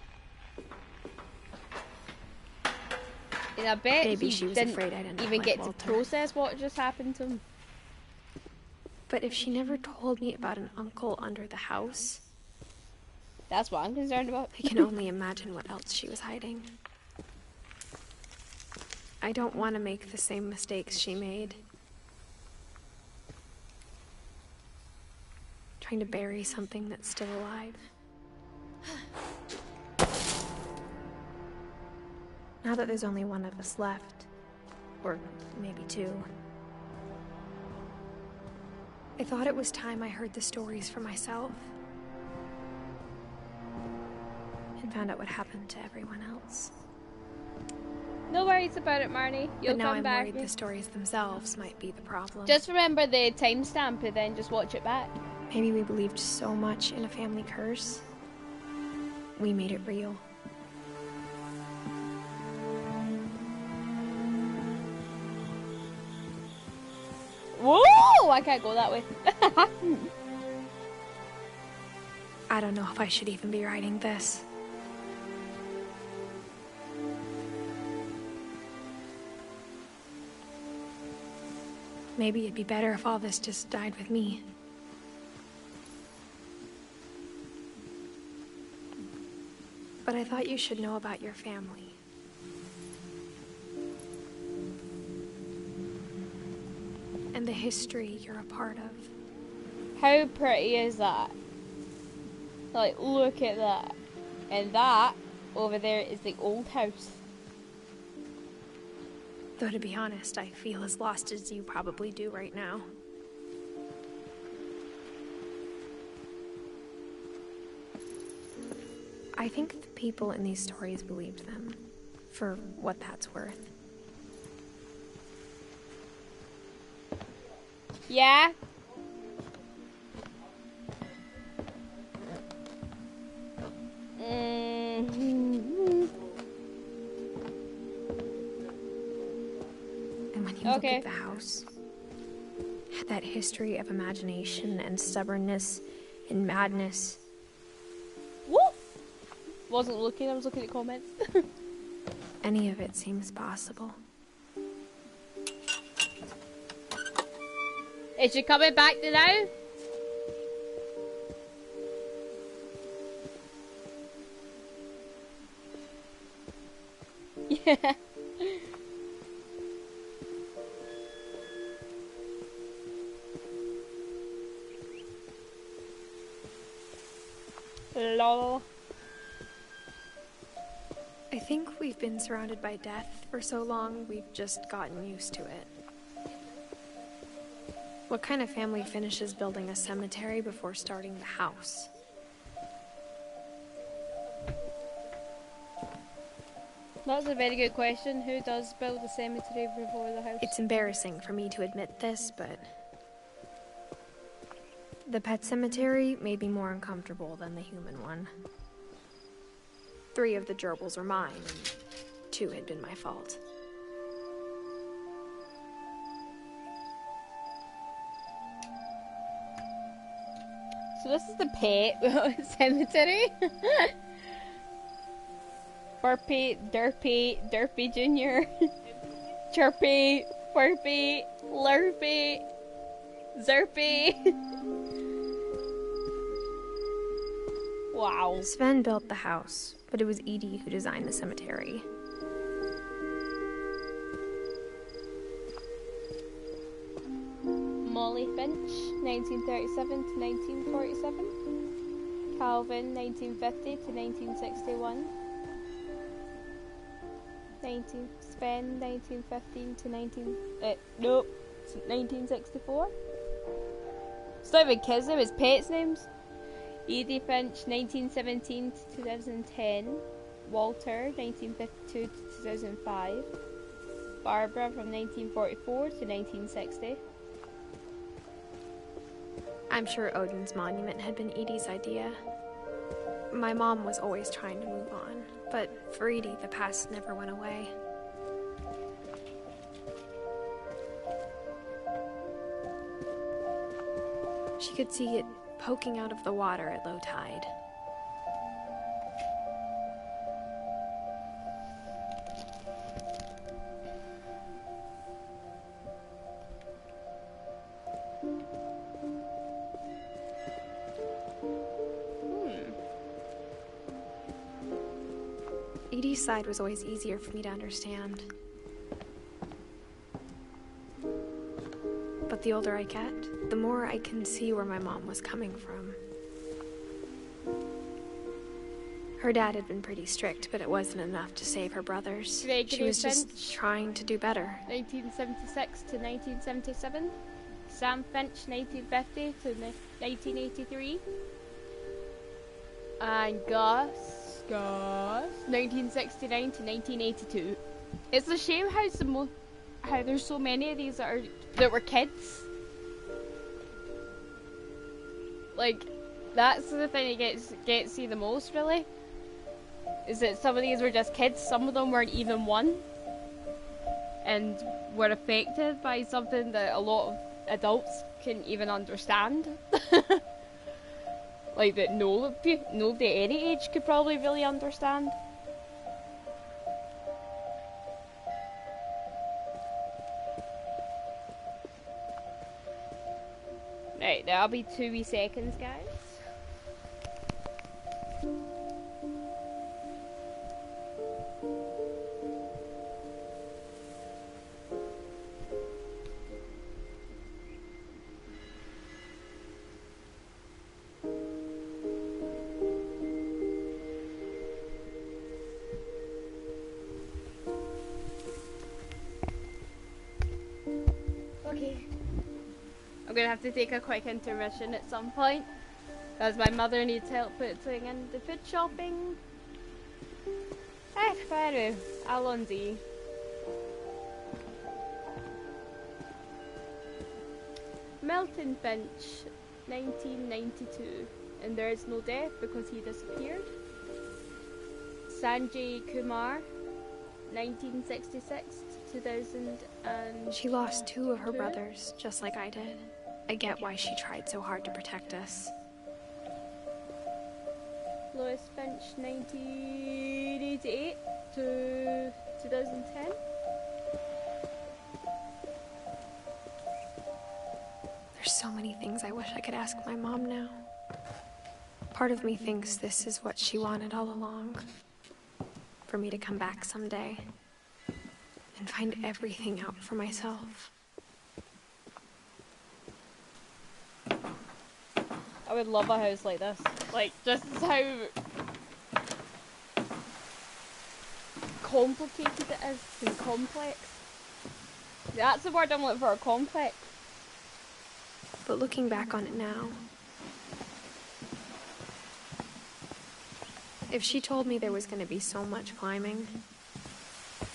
And I bet Maybe he she was didn't afraid I'd end up even like get Walter. to process what just happened to him. But if she never told me about an uncle under the house, that's what I'm concerned about. I can only imagine what else she was hiding. I don't want to make the same mistakes she made. Trying to bury something that's still alive. Now that there's only one of us left, or maybe two, I thought it was time I heard the stories for myself and found out what happened to everyone else. No worries about it, Marnie. You'll But now come I'm back. worried the stories themselves might be the problem. Just remember the timestamp and then just watch it back. Maybe we believed so much in a family curse, we made it real. Whoa! I can't go that way. I don't know if I should even be writing this. Maybe it'd be better if all this just died with me. But I thought you should know about your family. And the history you're a part of. How pretty is that? Like, look at that. And that over there is the old house. Though to be honest, I feel as lost as you probably do right now. I think the people in these stories believed them, for what that's worth. Yeah? And when you look at the house, it had that history of imagination and stubbornness and madness. What? Wasn't looking, I was looking at comments. Any of it seems possible. Is she coming back to now? Yeah. Lol. I think we've been surrounded by death for so long, we've just gotten used to it. What kind of family finishes building a cemetery before starting the house? That's a very good question. Who does build a cemetery before the house? It's embarrassing for me to admit this, but the pet cemetery made me more uncomfortable than the human one. 3 of the gerbils are mine, and 2 had been my fault. So this is the pet cemetery. Burpy, Derpy, Derpy Jr. Chirpy, Burpy, Lurpy, Zerpy. Wow. Sven built the house, but it was Edith who designed the cemetery. Molly Finch, 1937 to 1947. Calvin, 1950 to 1961. Sven, 1915 to 1964. It's not even kids' names, it's pets' names. Edith Finch, 1917 to 2010. Walter, 1952 to 2005. Barbara from 1944 to 1960. I'm sure Odin's monument had been Edie's idea. My mom was always trying to move on, but for Edie, the past never went away. She could see it poking out of the water at low tide. Edie's side was always easier for me to understand. But the older I get, the more I can see where my mom was coming from. Her dad had been pretty strict, but it wasn't enough to save her brothers. She was just trying to do better. 1976 to 1977. Sam Finch, 1950 to 1983. And Gus, 1969 to 1982. It's a shame how there's so many of these that were kids. Like, that's the thing that gets you the most, really. Is that some of these were just kids, some of them weren't even one, and were affected by something that a lot of adults can even understand. Like, that nobody at any age could probably really understand. Right, that'll be 2 wee seconds, guys. I'm gonna have to take a quick intermission at some point, because my mother needs help putting in the food shopping. But anyway, Alonzi. Milton Finch, 1992, and there is no death because he disappeared. Sanjay Kumar, 1966 to 2000 and... She lost 2 of her brothers, just like I did. I get why she tried so hard to protect us. Lois Finch, 1988 to 2010. There's so many things I wish I could ask my mom now. Part of me thinks this is what she wanted all along. For me to come back someday and find everything out for myself. I would love a house like this. Like, just how complicated it is and complex. That's the word I'm looking for, complex. But looking back on it now, if she told me there was going to be so much climbing,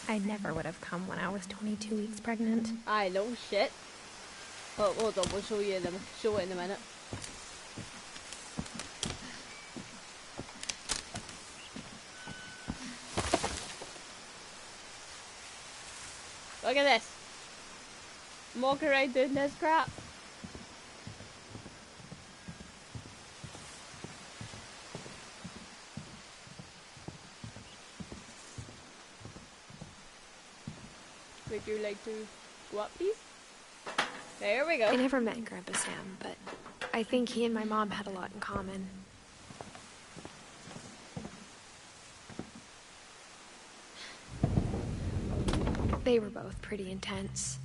I never would have come when I was 22 weeks pregnant. I know, shit. Oh, hold on, we'll show it in a minute. Look at this. I'm walking around doing this crap. Would you like to go up, please? There we go. I never met Grandpa Sam, but I think he and my mom had a lot in common. They were both pretty intense.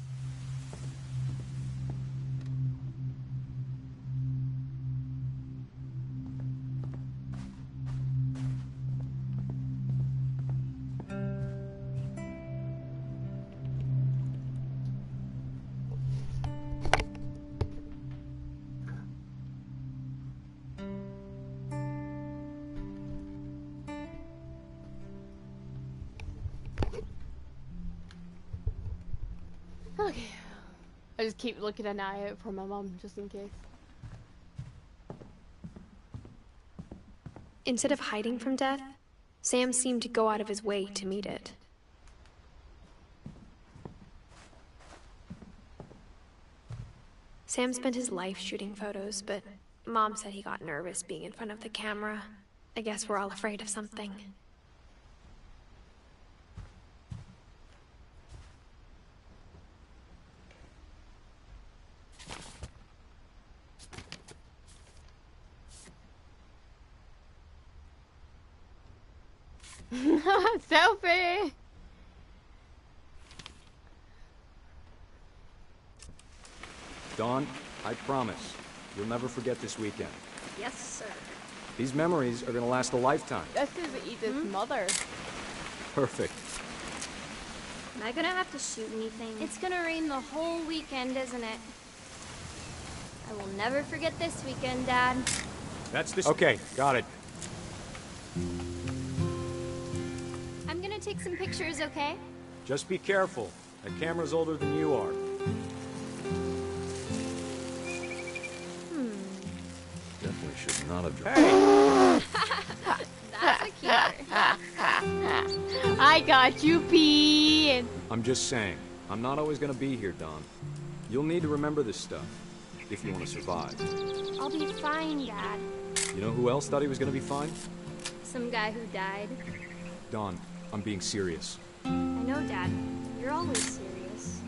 Okay. I just keep looking an eye out for my mum, just in case. Instead of hiding from death, Sam seemed to go out of his way to meet it. Sam spent his life shooting photos, but Mom said he got nervous being in front of the camera. I guess we're all afraid of something. Selfie! Dawn, I promise, you'll never forget this weekend. Yes, sir. These memories are gonna last a lifetime. This is Edith's mother. Perfect. Am I gonna have to shoot anything? It's gonna rain the whole weekend, isn't it? I will never forget this weekend, Dad. That's this. Okay, got it. I'm gonna take some pictures, okay? Just be careful. That camera's older than you are. Definitely should not have driven. Hey! That's a keeper. I got you peeing. I'm just saying, I'm not always gonna be here, Dawn. You'll need to remember this stuff, if you want to survive. I'll be fine, Dad. You know who else thought he was gonna be fine? Some guy who died. Dawn, I'm being serious. I know, Dad. You're always serious.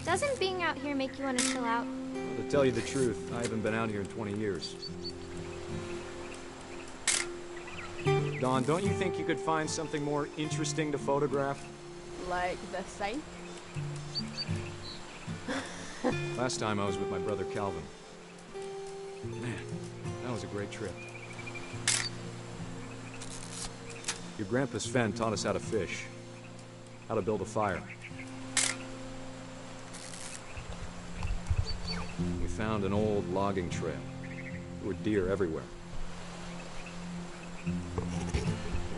Doesn't being out here make you want to chill out? Well, to tell you the truth, I haven't been out here in 20 years. Dawn, don't you think you could find something more interesting to photograph? Like the sign? Last time I was with my brother Calvin. Man, that was a great trip. Your grandpa Sven taught us how to fish, how to build a fire. We found an old logging trail. There were deer everywhere.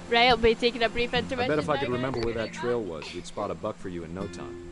Right, I'll be taking a brief intervention. I bet if I could remember where that trail was, we'd spot a buck for you in no time.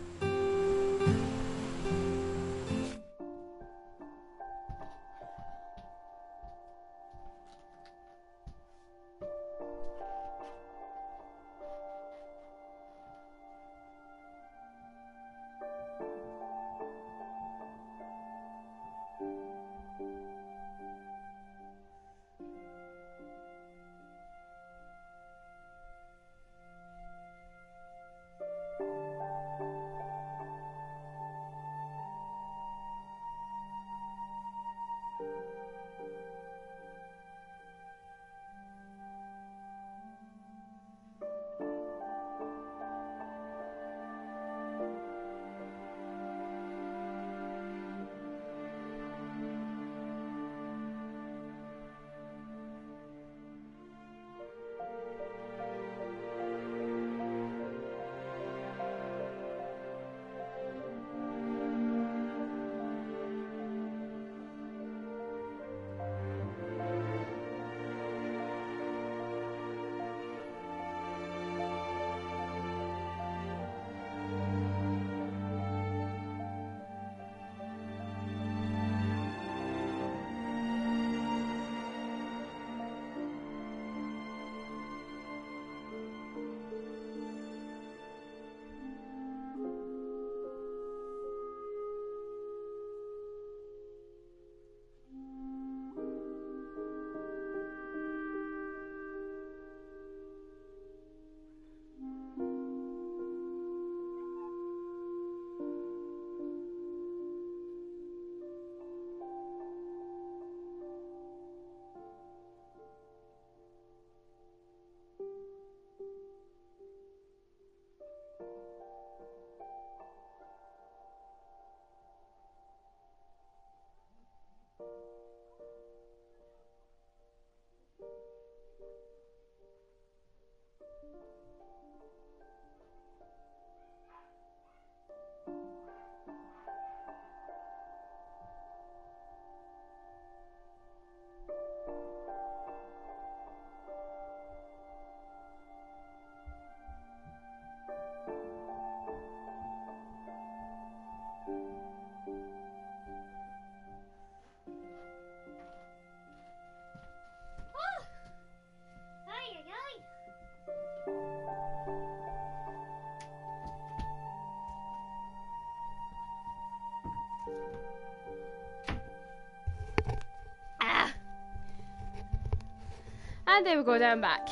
And there we go, down back.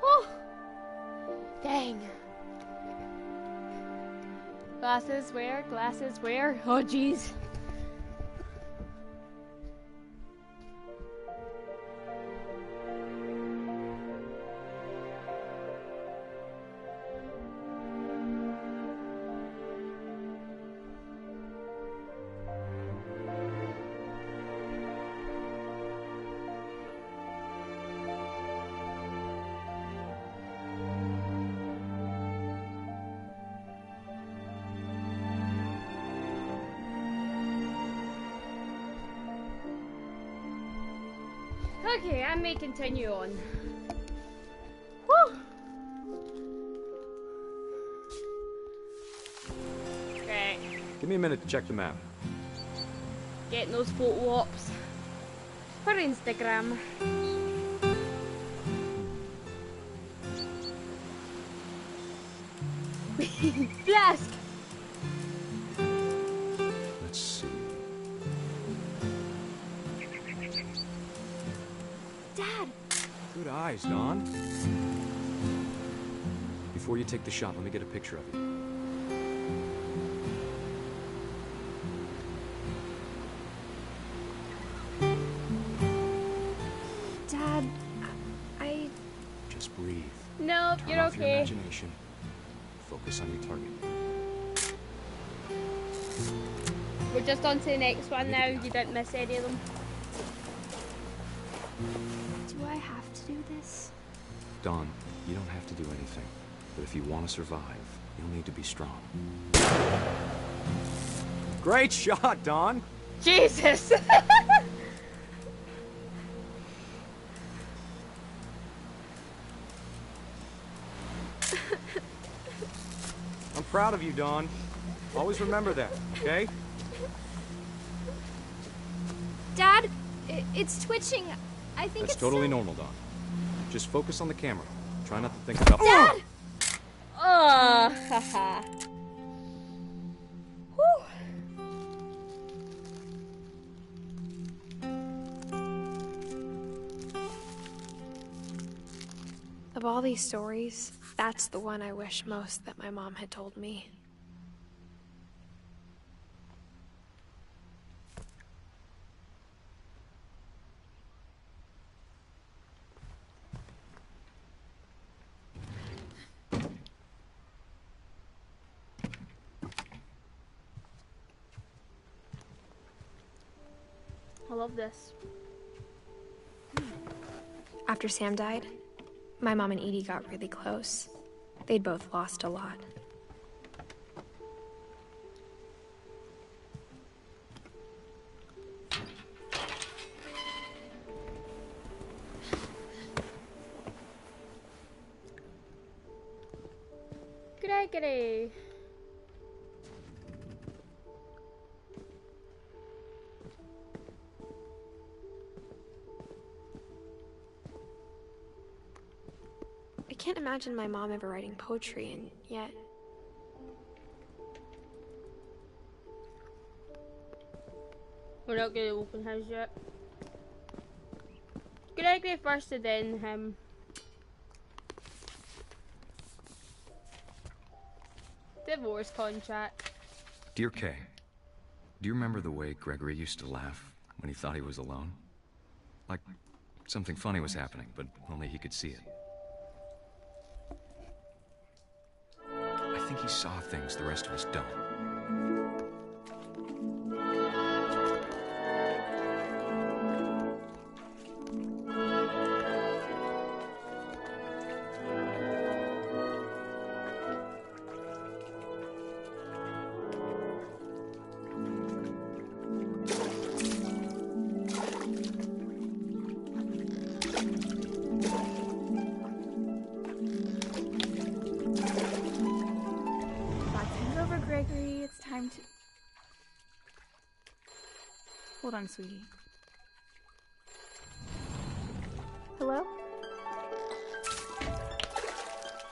Oh, dang. Glasses where? Glasses where? Oh, jeez. Okay, I may continue on. Whew. Great. Give me a minute to check the map. Getting those photo ops for Instagram. Flask! Let's see. Dad! Good eyes, Dawn. Before you take the shot, let me get a picture of you. Dad, I... Just breathe. Nope, Turn you're off your okay. imagination. Focus on your target. We're just on to the next one now. You didn't miss any of them. Do I have to do this? Dawn, you don't have to do anything. But if you want to survive, you'll need to be strong. Great shot, Dawn! Jesus! I'm proud of you, Dawn. Always remember that, okay? Dad, it's twitching. I think That's it's totally normal, Dawn. Just focus on the camera. Try not to think about... Dad! Oh, haha. Whew. Of all these stories, that's the one I wish most that my mom had told me. I love this. After Sam died, my mom and Edie got really close. They'd both lost a lot. Gregory. I can't imagine my mom ever writing poetry, and yet... We're not going to open house yet. Gregory first and then him. Divorce contract. Dear Kay, do you remember the way Gregory used to laugh when he thought he was alone? Like something funny was happening, but only he could see it. I think he saw things the rest of us don't. Gregory, it's time to... Hold on, sweetie. Hello?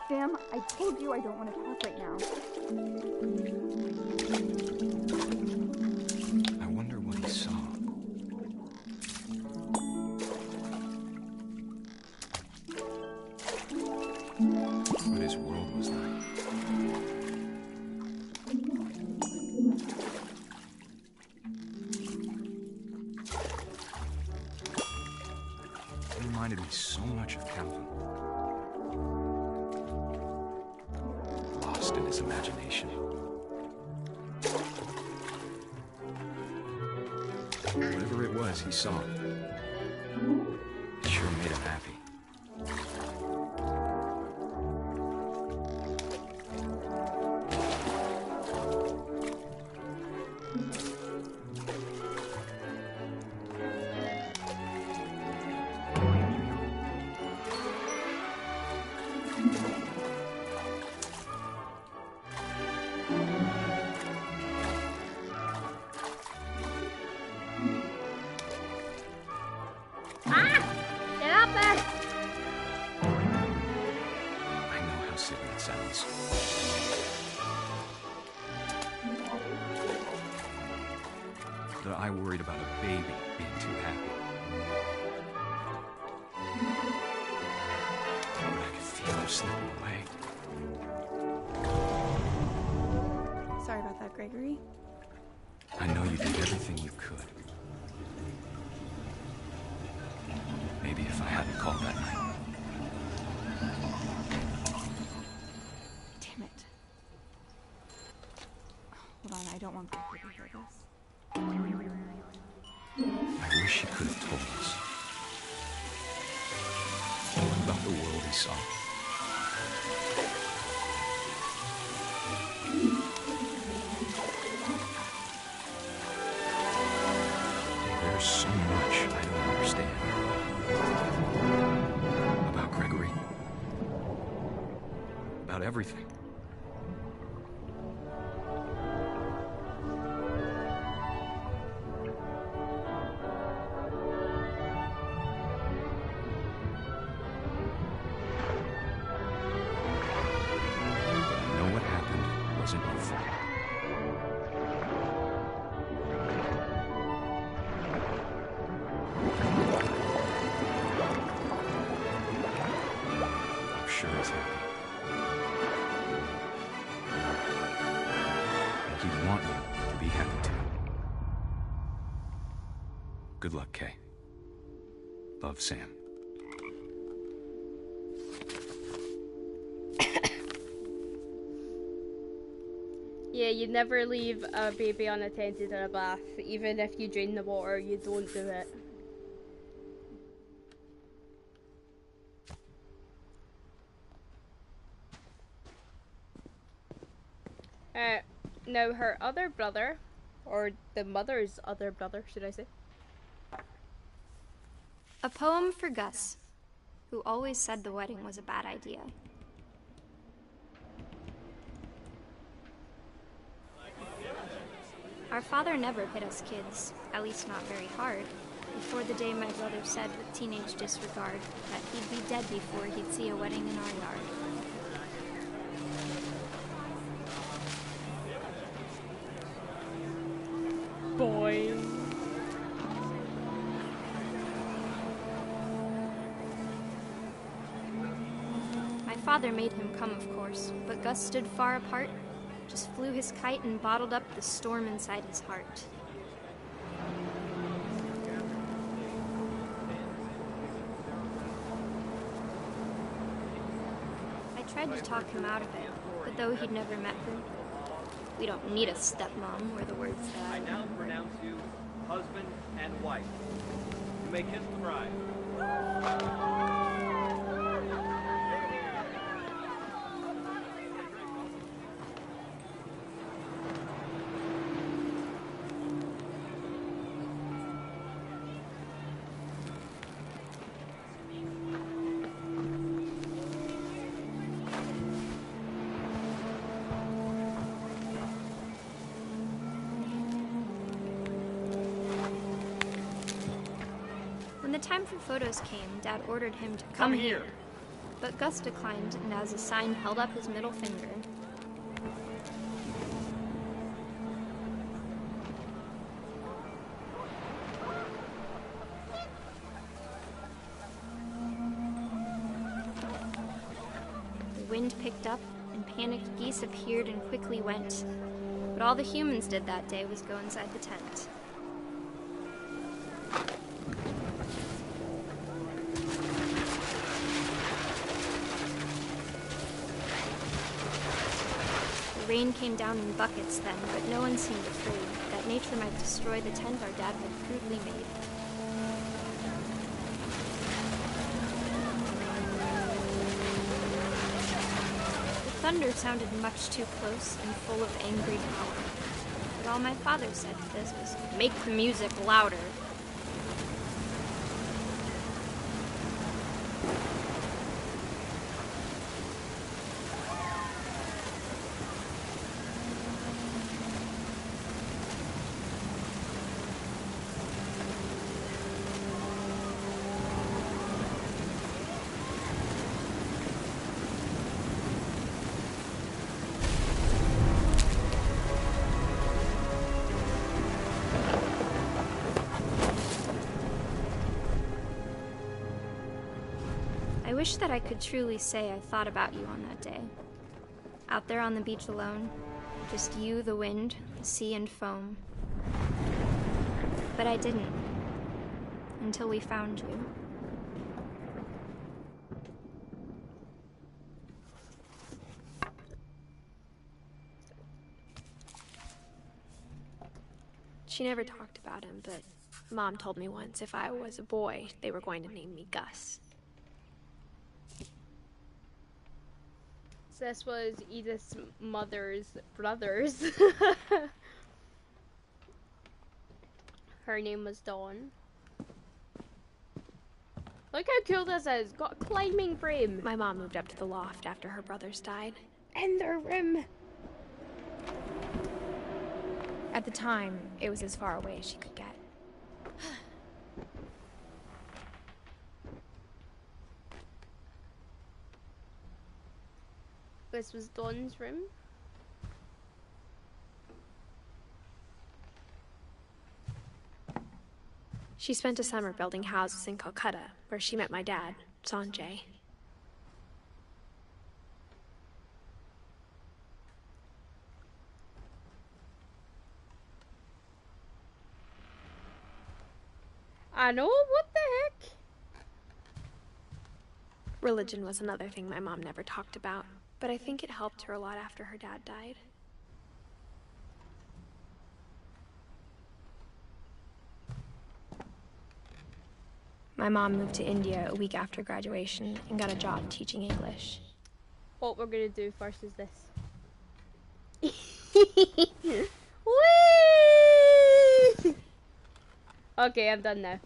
Sam, I told you I don't want to talk right now. I wonder what he saw. what his world was like. He reminded me so much of Calvin. Lost in his imagination. Whatever it was he saw, it sure made him happy. That I worried about a baby being too happy. But I could feel her slipping away. Sorry about that, Gregory. I know you did everything you could. Maybe if I hadn't called that night. Damn it. Hold on, I don't want Gregory to hear this. I wish he could have told us about the world he saw. There's so much I don't understand about Gregory, about everything. Good luck, Kay. Love, Sam. Yeah, you'd never leave a baby unattended in a bath. Even if you drain the water, you don't do it. Now her other brother, or the mother's other brother, should I say? A poem for Gus, who always said the wedding was a bad idea. Our father never hit us kids, at least not very hard, before the day my brother said with teenage disregard that he'd be dead before he'd see a wedding in our yard. Boy. My father made him come, of course, but Gus stood far apart, just flew his kite and bottled up the storm inside his heart. I tried to talk him out of it, but though he'd never met her, we don't need a stepmom, were the words that I now pronounce you husband and wife. You may kiss the bride. When the time for photos came, Dad ordered him to come here. But Gus declined, and as a sign held up his middle finger. wind picked up, and panicked geese appeared and quickly went. But all the humans did that day was go inside the tent. The rain came down in buckets then, but no one seemed afraid that nature might destroy the tent our dad had crudely made. The thunder sounded much too close and full of angry power. But all my father said to this was, "Make the music louder." I wish that I could truly say I thought about you on that day. Out there on the beach alone, just you, the wind, the sea, and foam. But I didn't, until we found you. She never talked about him, but Mom told me once if I was a boy, they were going to name me Gus. So this was Edith's mother's brothers. Her name was Dawn. Look how cool this is. Got a climbing frame. My mom moved up to the loft after her brothers died. In their room. At the time, it was as far away as she could get. This was Dawn's room. She spent a summer building houses in Calcutta, where she met my dad, Sanjay. I know, what the heck? Religion was another thing my mom never talked about, but I think it helped her a lot after her dad died. My mom moved to India a week after graduation and got a job teaching English. What we're gonna do first is this. Whee! Okay, I'm done now.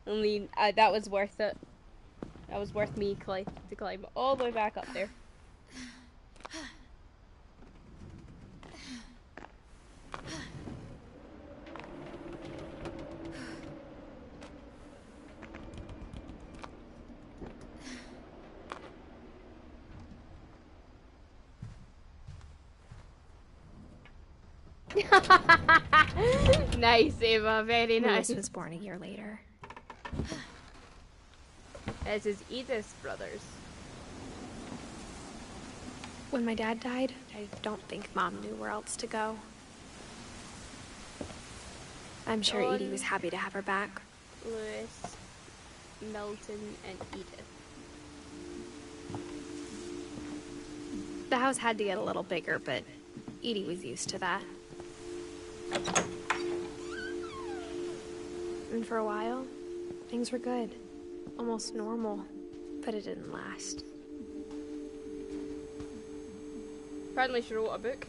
Only that was worth it. That was worth me to climb all the way back up there. Nice, Ava. Very nice. Lewis was born a year later. This is Edith's brothers. When my dad died, I don't think Mom knew where else to go. I'm sure Dawn, Edie was happy to have her back. Lewis, Milton, and Edith. The house had to get a little bigger, but Edie was used to that. And for a while, things were good. Almost normal, but it didn't last. Apparently she wrote a book.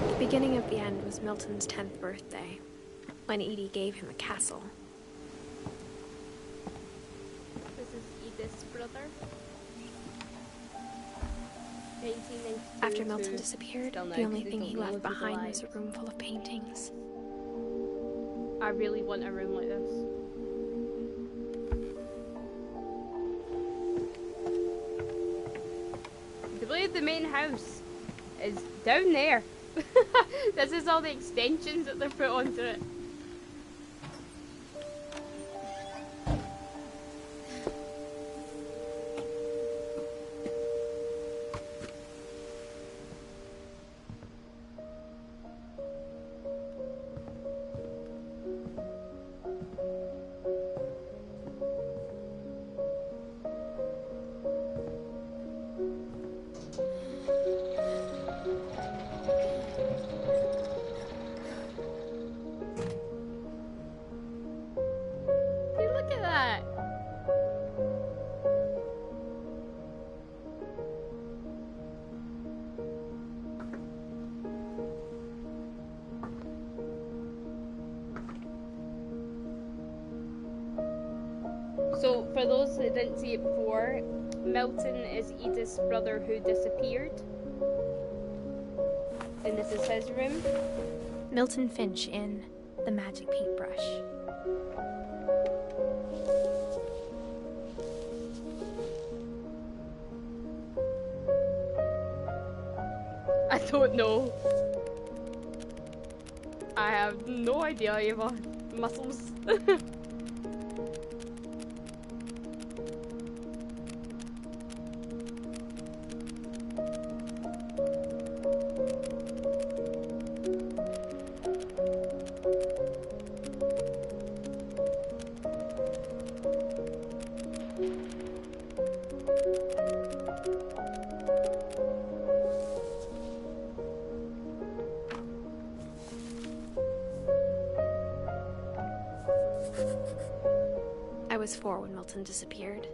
The beginning of the end was Milton's 10th birthday, when Edie gave him a castle. This is Edith's brother. After Milton disappeared, the only thing he left behind was a room full of paintings. I really want a room like this. I believe the main house is down there. This is all the extensions that they've put onto it. So, for those that didn't see it before, Milton is Edith's brother who disappeared. And this is his room. Milton Finch in The Magic Paintbrush. I don't know. I have no idea, Eva. Muscles. I was 4 when Milton disappeared.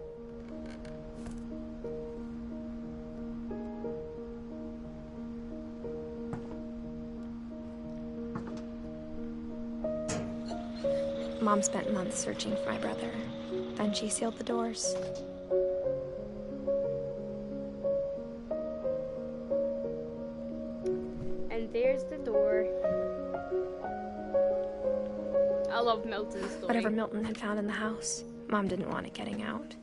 Mom spent months searching for my brother. Then she sealed the doors. And there's the door. I love Milton's story. Whatever Milton had found in the house, Mom didn't want it getting out.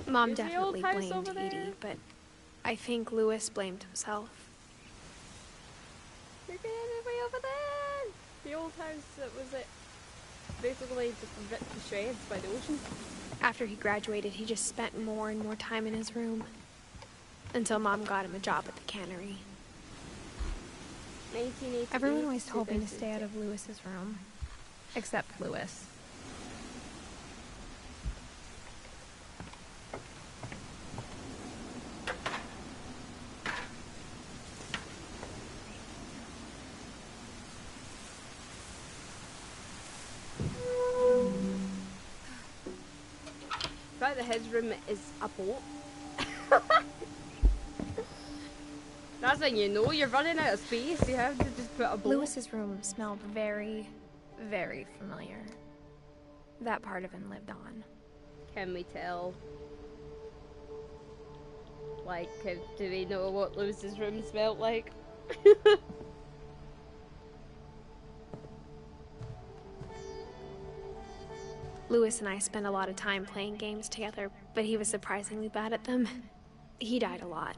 Mom definitely blamed Edie, but I think Lewis blamed himself. We're getting way over there! The old house that was basically just ripped to shreds by the ocean. After he graduated, he just spent more and more time in his room. Until Mom got him a job at the cannery. 1988. Everyone was hoping to stay out of Lewis's room. Except Lewis. Right, that his room is a boat. That's when you know you're running out of space. You have to just put a boat. Lewis's room smelled very, very familiar. That part of him lived on. Can we tell? Like, do we know what Lewis's room smelled like? Lewis and I spent a lot of time playing games together, but he was surprisingly bad at them. He died a lot.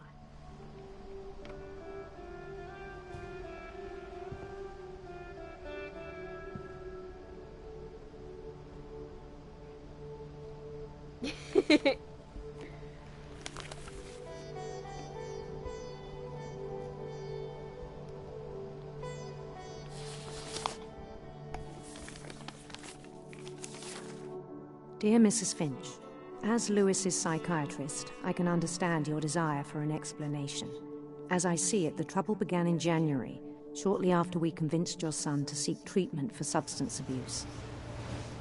Dear Mrs. Finch, as Lewis's psychiatrist, I can understand your desire for an explanation. As I see it, the trouble began in January, shortly after we convinced your son to seek treatment for substance abuse.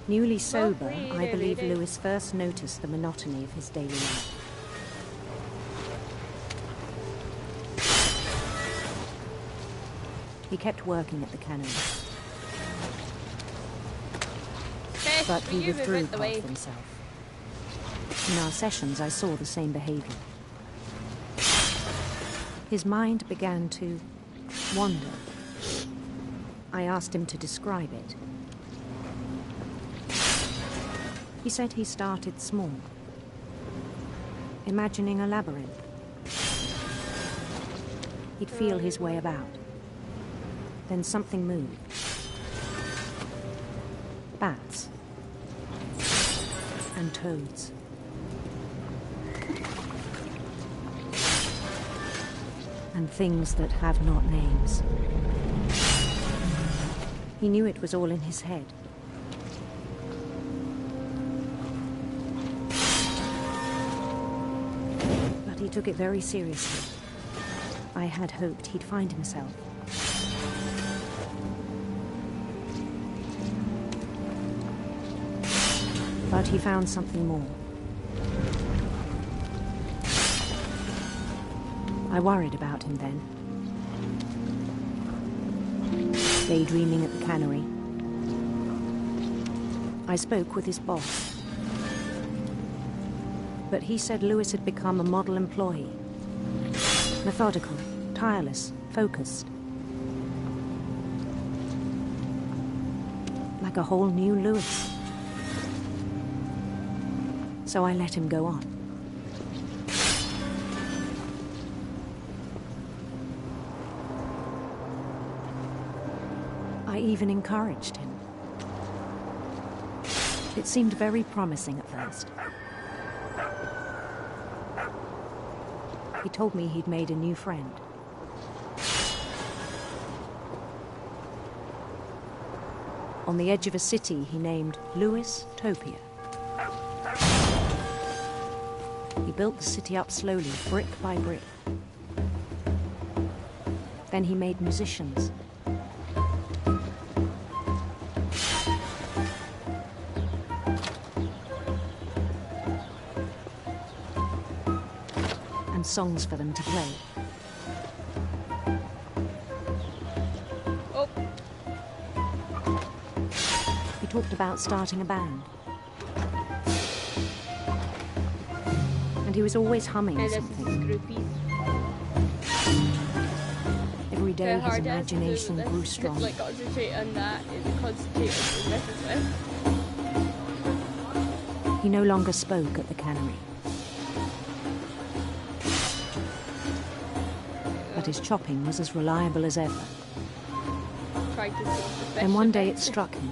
Newly sober, I believe Lewis first noticed the monotony of his daily life. He kept working at the cannery. But he withdrew part of himself. In our sessions, I saw the same behavior. His mind began to wander, I asked him to describe it. He said he started small, imagining a labyrinth. He'd feel his way about. Then something moved. Bats. And toads. And things that have not names. He knew it was all in his head. But he took it very seriously. I had hoped he'd find himself. But he found something more. I worried about him then. Daydreaming at the cannery. I spoke with his boss. But he said Lewis had become a model employee. Methodical, tireless, focused. Like a whole new Lewis. So I let him go on. I even encouraged him. It seemed very promising at first. He told me he'd made a new friend. On the edge of a city he named Lewis Topia. He built the city up slowly, brick by brick. Then he made musicians. And songs for them to play. Oh. He talked about starting a band. And he was always humming something. Every day his imagination grew stronger. Like concentrate on that is concentrate on this as well. He no longer spoke at the cannery. But his chopping was as reliable as ever. And one day it struck him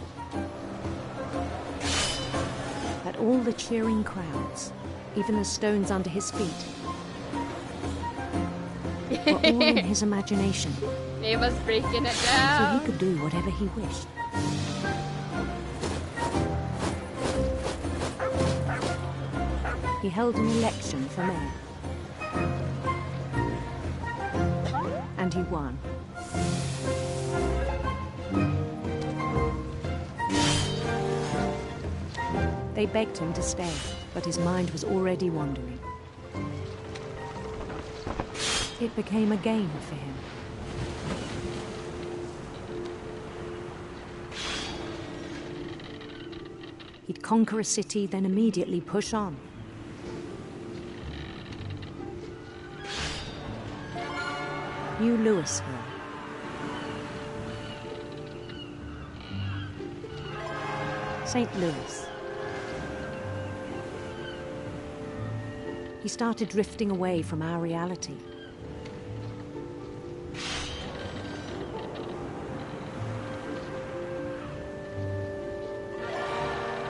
that all the cheering crowds, even the stones under his feet, were all in his imagination. He was breaking it So down. he could do whatever he wished. He held an election for mayor. And he won. They begged him to stay, but his mind was already wandering. It became a game for him. He'd conquer a city, then immediately push on. New Louisville. St. Louis. He started drifting away from our reality.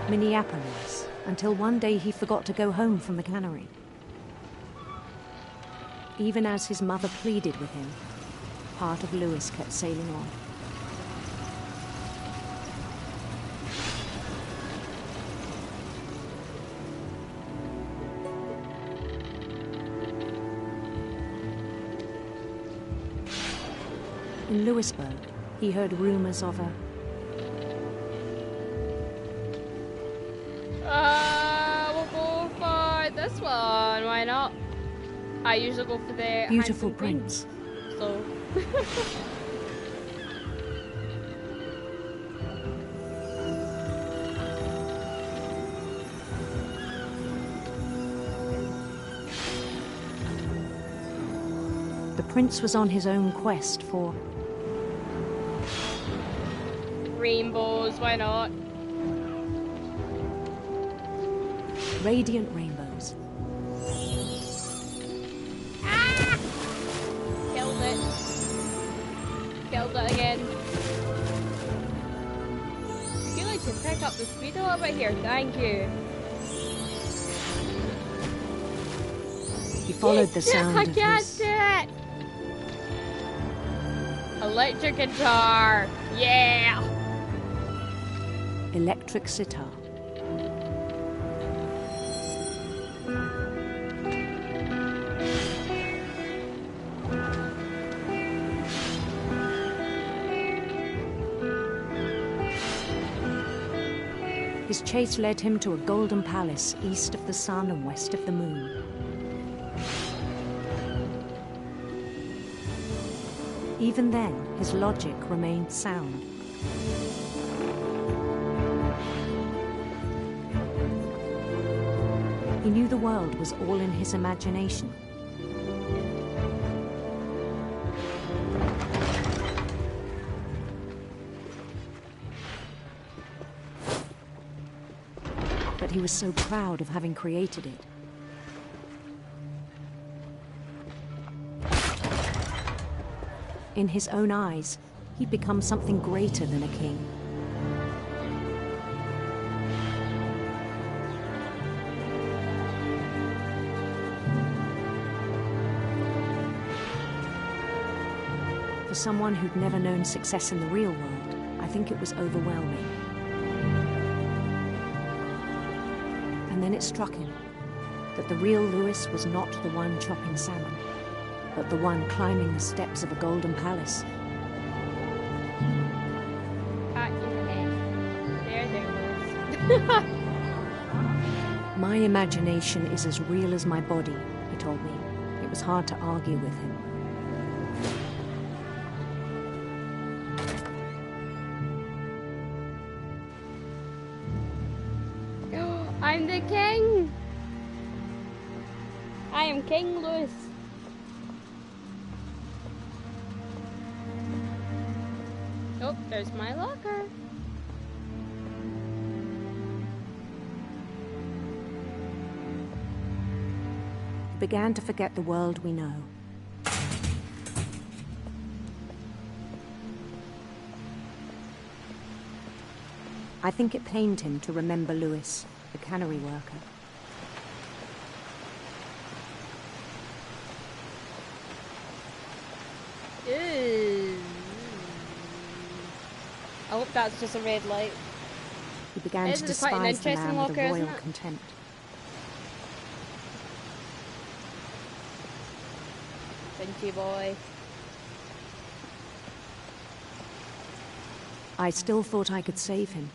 Minneapolis, until one day he forgot to go home from the cannery. Even as his mother pleaded with him, part of Lewis kept sailing on. In Lewisburg, he heard rumors of a... We'll go for this one. Why not? I usually go for the beautiful prince. So. The prince was on his own quest for Rainbows, why not? Radiant rainbows. Ah! Killed it. Killed it again. Would you like to pick up the speed a little bit here? Thank you. He followed the sound I of can't his... do it! Electric guitar! Yeah! electric sitar. His chase led him to a golden palace east of the sun and west of the moon. Even then, his logic remained sound. He knew the world was all in his imagination. But he was so proud of having created it. In his own eyes, he'd become something greater than a king. For someone who'd never known success in the real world, I think it was overwhelming. And then it struck him that the real Lewis was not the one chopping salmon, but the one climbing the steps of a golden palace. Pat your head. There, Lewis. My imagination is as real as my body, he told me. It was hard to argue with him. I'm the king! I am King Lewis. Oh, there's my locker. He began to forget the world we know. I think it pained him to remember Lewis, the cannery worker. Ew. I hope that's just a red light. He began to This is quite an despise the interesting man with locker, a isn't royal it? contempt. Finchy boy. I still thought I could save him.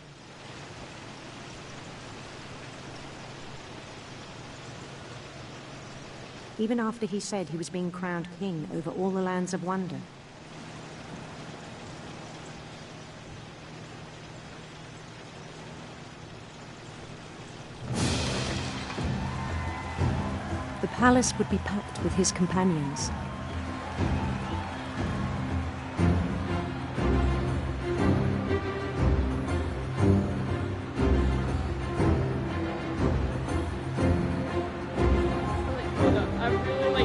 Even after he said he was being crowned king over all the lands of wonder. The palace would be packed with his companions.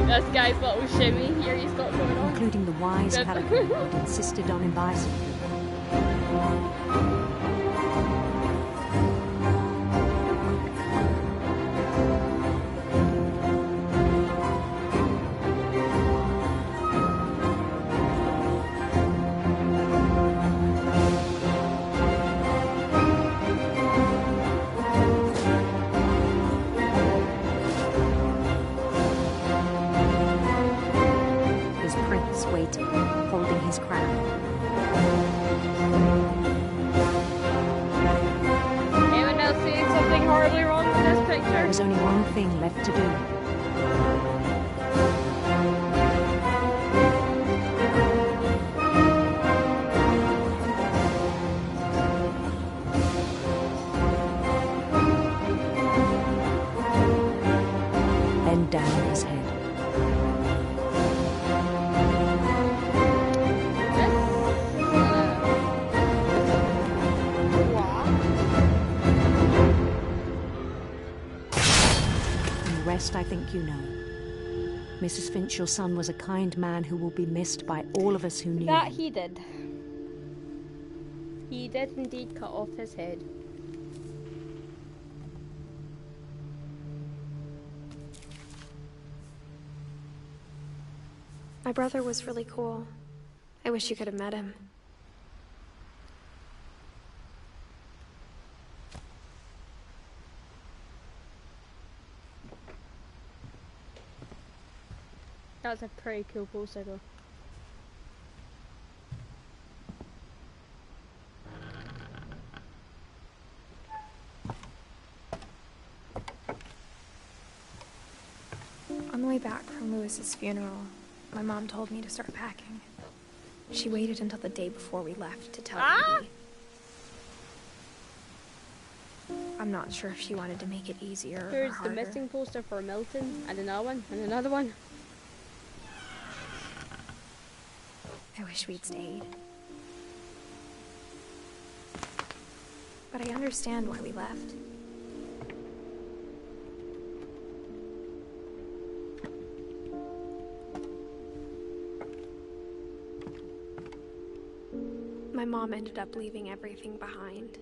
This guy's little shimmy here he's got going on. Including the wise Calico who'd insisted on inviting him. Holding his crown. Anyone else seeing something horribly wrong with this picture? There was only one thing left to do. Bend down his head. rest, I think you know. Mrs. Finch, your son was a kind man who will be missed by all of us who knew That him. he did. He did indeed cut off his head. My brother was really cool. I wish you could have met him. That's a pretty cool poster though. On the way back from Lewis's funeral, my mom told me to start packing. She waited until the day before we left to tell me. I'm not sure if she wanted to make it easier or Here's harder. the missing poster for Milton, and another one, and another one. I wish we'd stayed. But I understand why we left. My mom ended up leaving everything behind.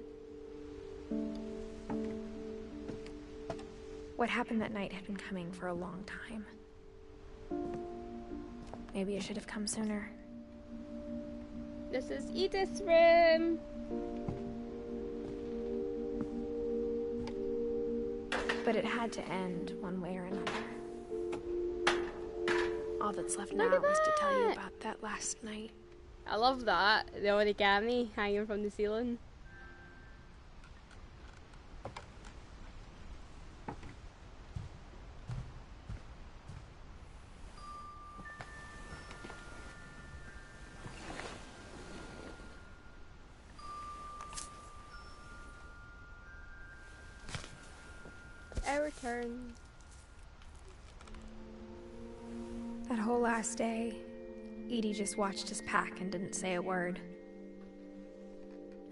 What happened that night had been coming for a long time. Maybe I should have come sooner. This is Edith's room. But it had to end one way or another. All that's left now is to tell you about that last night. I love that. The origami hanging from the ceiling. Our turn. That whole last day, Edie just watched us pack and didn't say a word.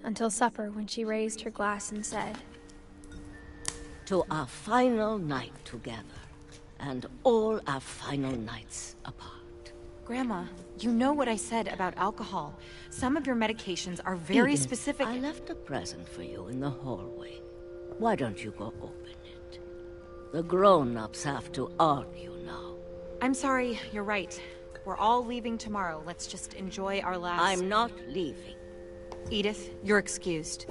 Until supper, when she raised her glass and said, "To our final night together, and all our final nights apart." Grandma, you know what I said about alcohol. Some of your medications are very Edith, specific. I left a present for you in the hallway. Why don't you go open it? The grown-ups have to argue now. I'm sorry, you're right. We're all leaving tomorrow. Let's just enjoy our last... I'm not leaving. Edith, you're excused.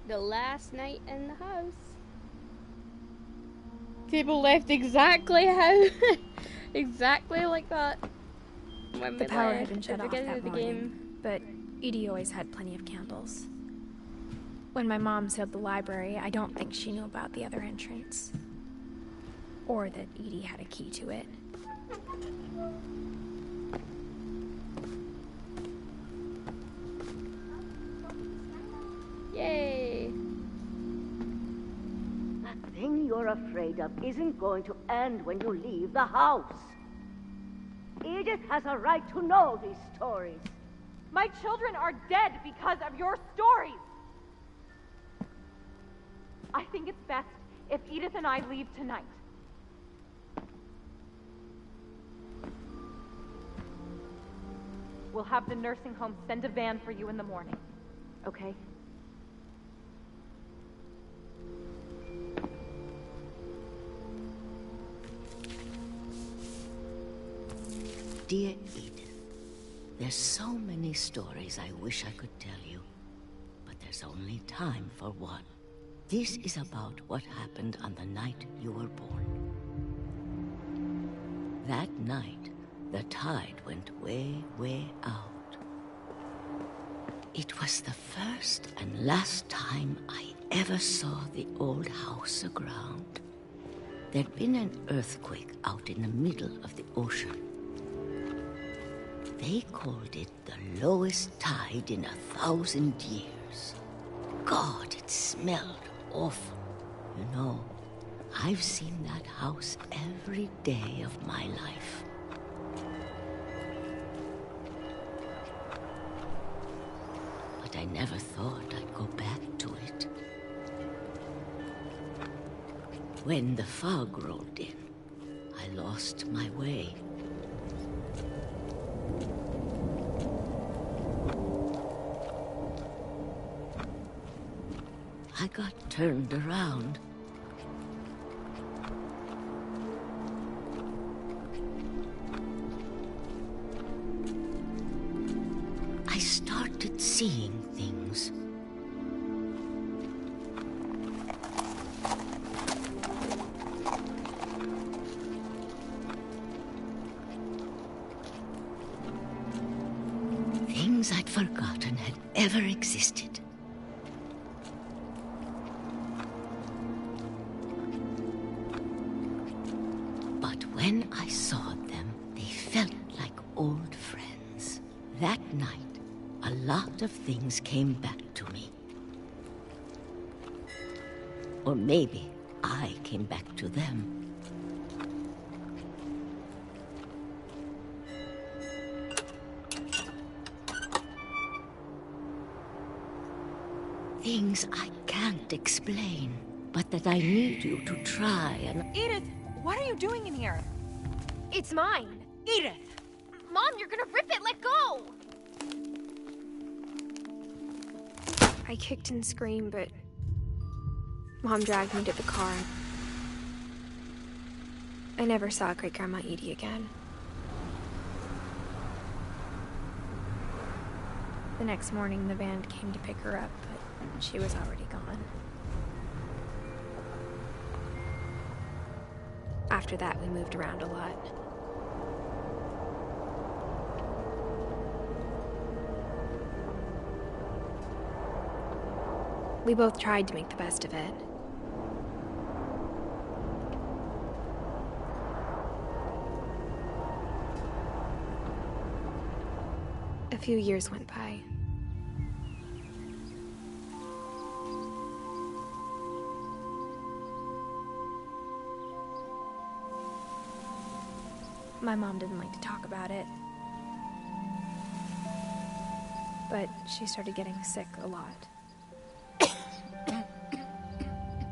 The last night in the house. Table left exactly how, exactly like that. When the we power left had been at shut the off beginning that of the morning, game. but Edie always had plenty of candles. When my mom sealed the library, I don't think she knew about the other entrance. Or that Edie had a key to it. Yay! That thing you're afraid of isn't going to end when you leave the house. Edith has a right to know these stories. My children are dead because of your stories! I think it's best if Edith and I leave tonight. We'll have the nursing home send a van for you in the morning, okay? Dear Edith, there's so many stories I wish I could tell you, but there's only time for one. This is about what happened on the night you were born. That night, the tide went way, way out. It was the first and last time I ever saw the old house aground. There'd been an earthquake out in the middle of the ocean. They called it the lowest tide in 1,000 years. God, it smelled awful. You know, I've seen that house every day of my life. But I never thought I'd go back to it. when the fog rolled in, I lost my way. I got turned around. I started seeing things. Things I'd forgotten had ever existed. But when I saw them, they felt like old friends. That night, a lot of things came back to me. Or maybe I came back to them. Things I can't explain, but that I need you to try and... Edith, what are you doing in here? It's mine. Edith! Mom, you're gonna rip it! Let go! I kicked and screamed, but Mom dragged me to the car. I never saw Great-Grandma Edie again. The next morning, the band came to pick her up, but she was already gone. After that, we moved around a lot. We both tried to make the best of it. A few years went by. My mom didn't like to talk about it. But she started getting sick a lot.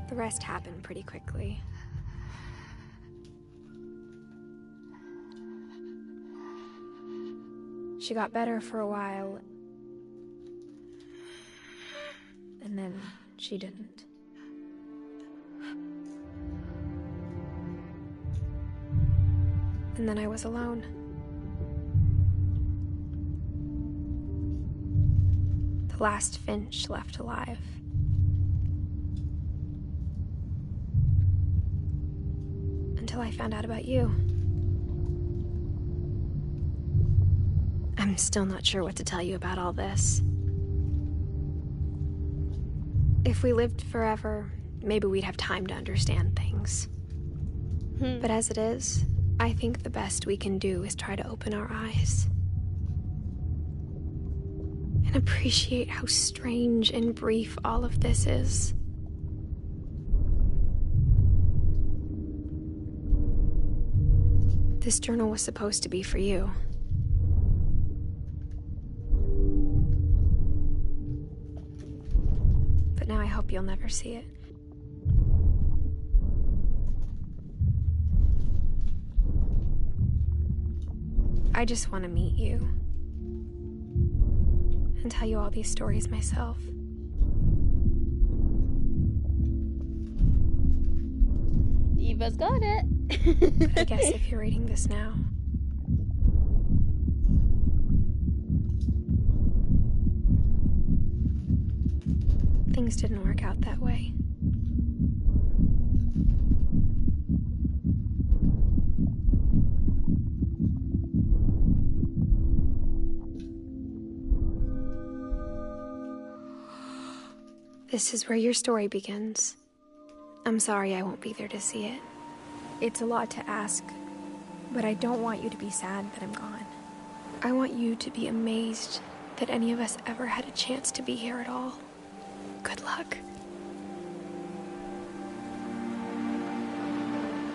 The rest happened pretty quickly. She got better for a while, and then she didn't. And then I was alone. The last Finch left alive. Until I found out about you. I'm still not sure what to tell you about all this. If we lived forever, maybe we'd have time to understand things. But as it is, I think the best we can do is try to open our eyes. And appreciate how strange and brief all of this is. This journal was supposed to be for you. But now I hope you'll never see it. I just want to meet you. And tell you all these stories myself. Eva's got it. But I guess if you're reading this now, things didn't work out that way. This is where your story begins. I'm sorry I won't be there to see it. It's a lot to ask, but I don't want you to be sad that I'm gone. I want you to be amazed that any of us ever had a chance to be here at all. Good luck.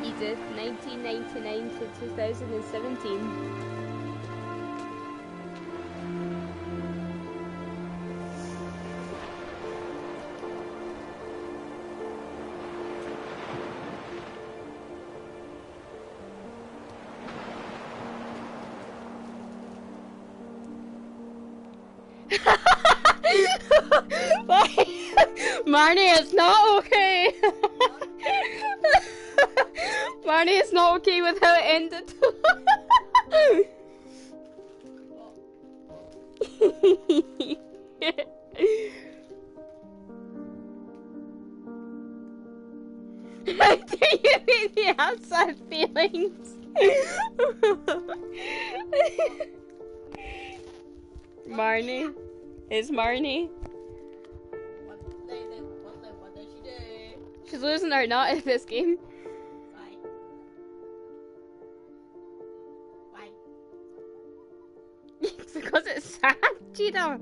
Edith, 1999 to 2017. Marnie, it's not okay. Marnie, it's not okay with how it ended. How do you make me have sad feelings? Marnie? It's Marnie? What did she do? She's losing her nut in this game. Why? It's because it's sad, Cheetah.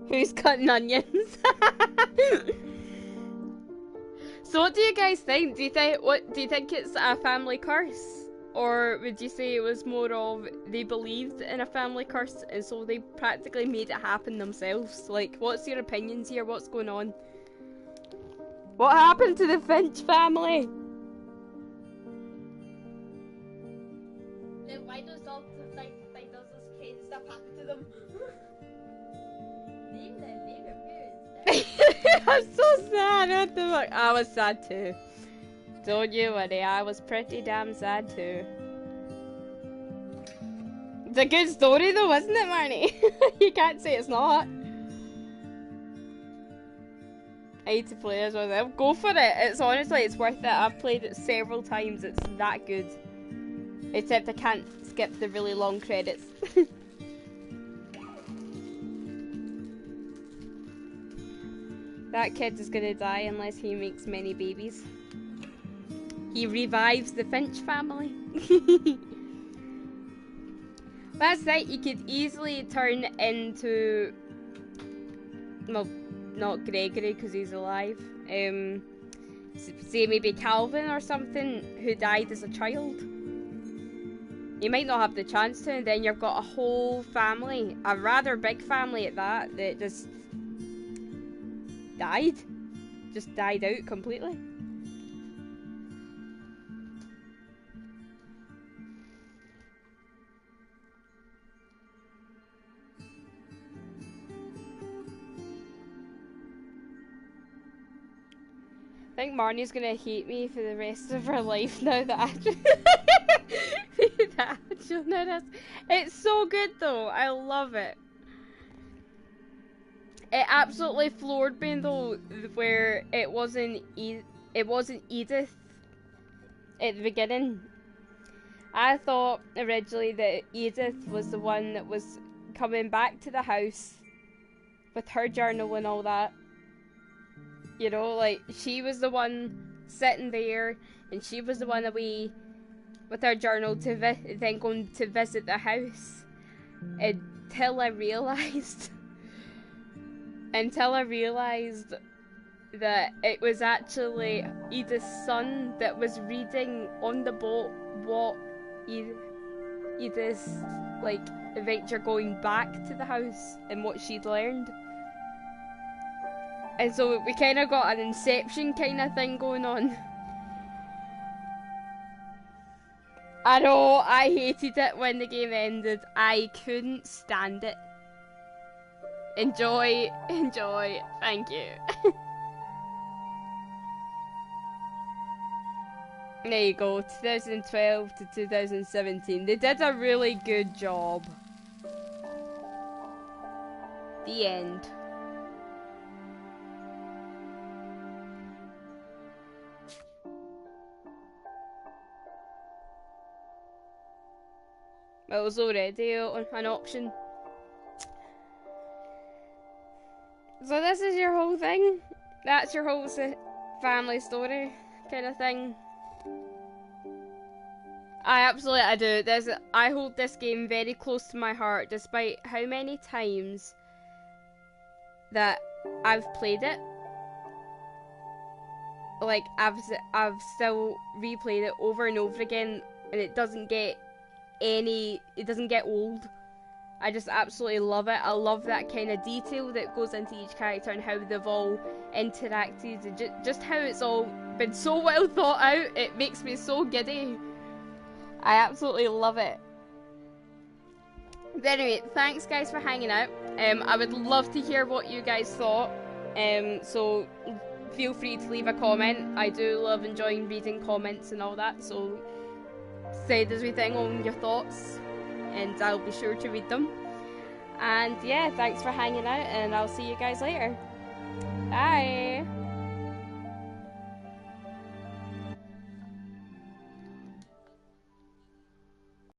Who's cutting onions? So what do you guys think? Do you think it's a family curse? Or would you say it was more of they believed in a family curse and so they practically made it happen themselves? Like, what's your opinions here? What's going on? What happened to the Finch family? Then why does all does this crazy stuff happen to them? Leave your parents. I'm so sad. What the fuck? I was sad too. Don't you worry, I was pretty damn sad too. It's a good story though, isn't it, Marnie? You can't say it's not. I need to play this with them. Go for it. It's honestly, it's worth it. I've played it several times. It's that good. Except I can't skip the really long credits. That kid is gonna die unless he makes many babies. He revives the Finch family. That's right, you could easily turn into... Well, not Gregory because he's alive. Say maybe Calvin or something who died as a child. You might not have the chance to, and then you've got a whole family, a rather big family at that just died. Just died out completely. I think Marnie's gonna hate me for the rest of her life now that I It's so good though. I love it. It absolutely floored me though, where it wasn't Edith at the beginning. I thought originally that Edith was the one that was coming back to the house with her journal and all that. You know, like, she was the one sitting there, and she was the one away with her journal to then going to visit the house. Until I realised that it was actually Edith's son that was reading on the boat what Edith's, like, adventure going back to the house and what she'd learned. And so we kind of got an Inception kind of thing going on. I know, I hated it when the game ended. I couldn't stand it. Enjoy, enjoy, thank you. There you go, 2012 to 2017. They did a really good job. The end. It was already an option. So this is your whole thing? That's your whole family story kind of thing? I do. I hold this game very close to my heart, despite how many times that I've played it. Like, I've still replayed it over and over again, and it doesn't get old. I just absolutely love it. I love that kind of detail that goes into each character and how they've all interacted, and just how it's all been so well thought out. It makes me so giddy. I absolutely love it. But anyway, thanks guys for hanging out. I would love to hear what you guys thought. So feel free to leave a comment. I do love enjoying reading comments and all that, so say the thing on your thoughts and I'll be sure to read them. And yeah, thanks for hanging out and I'll see you guys later. Bye!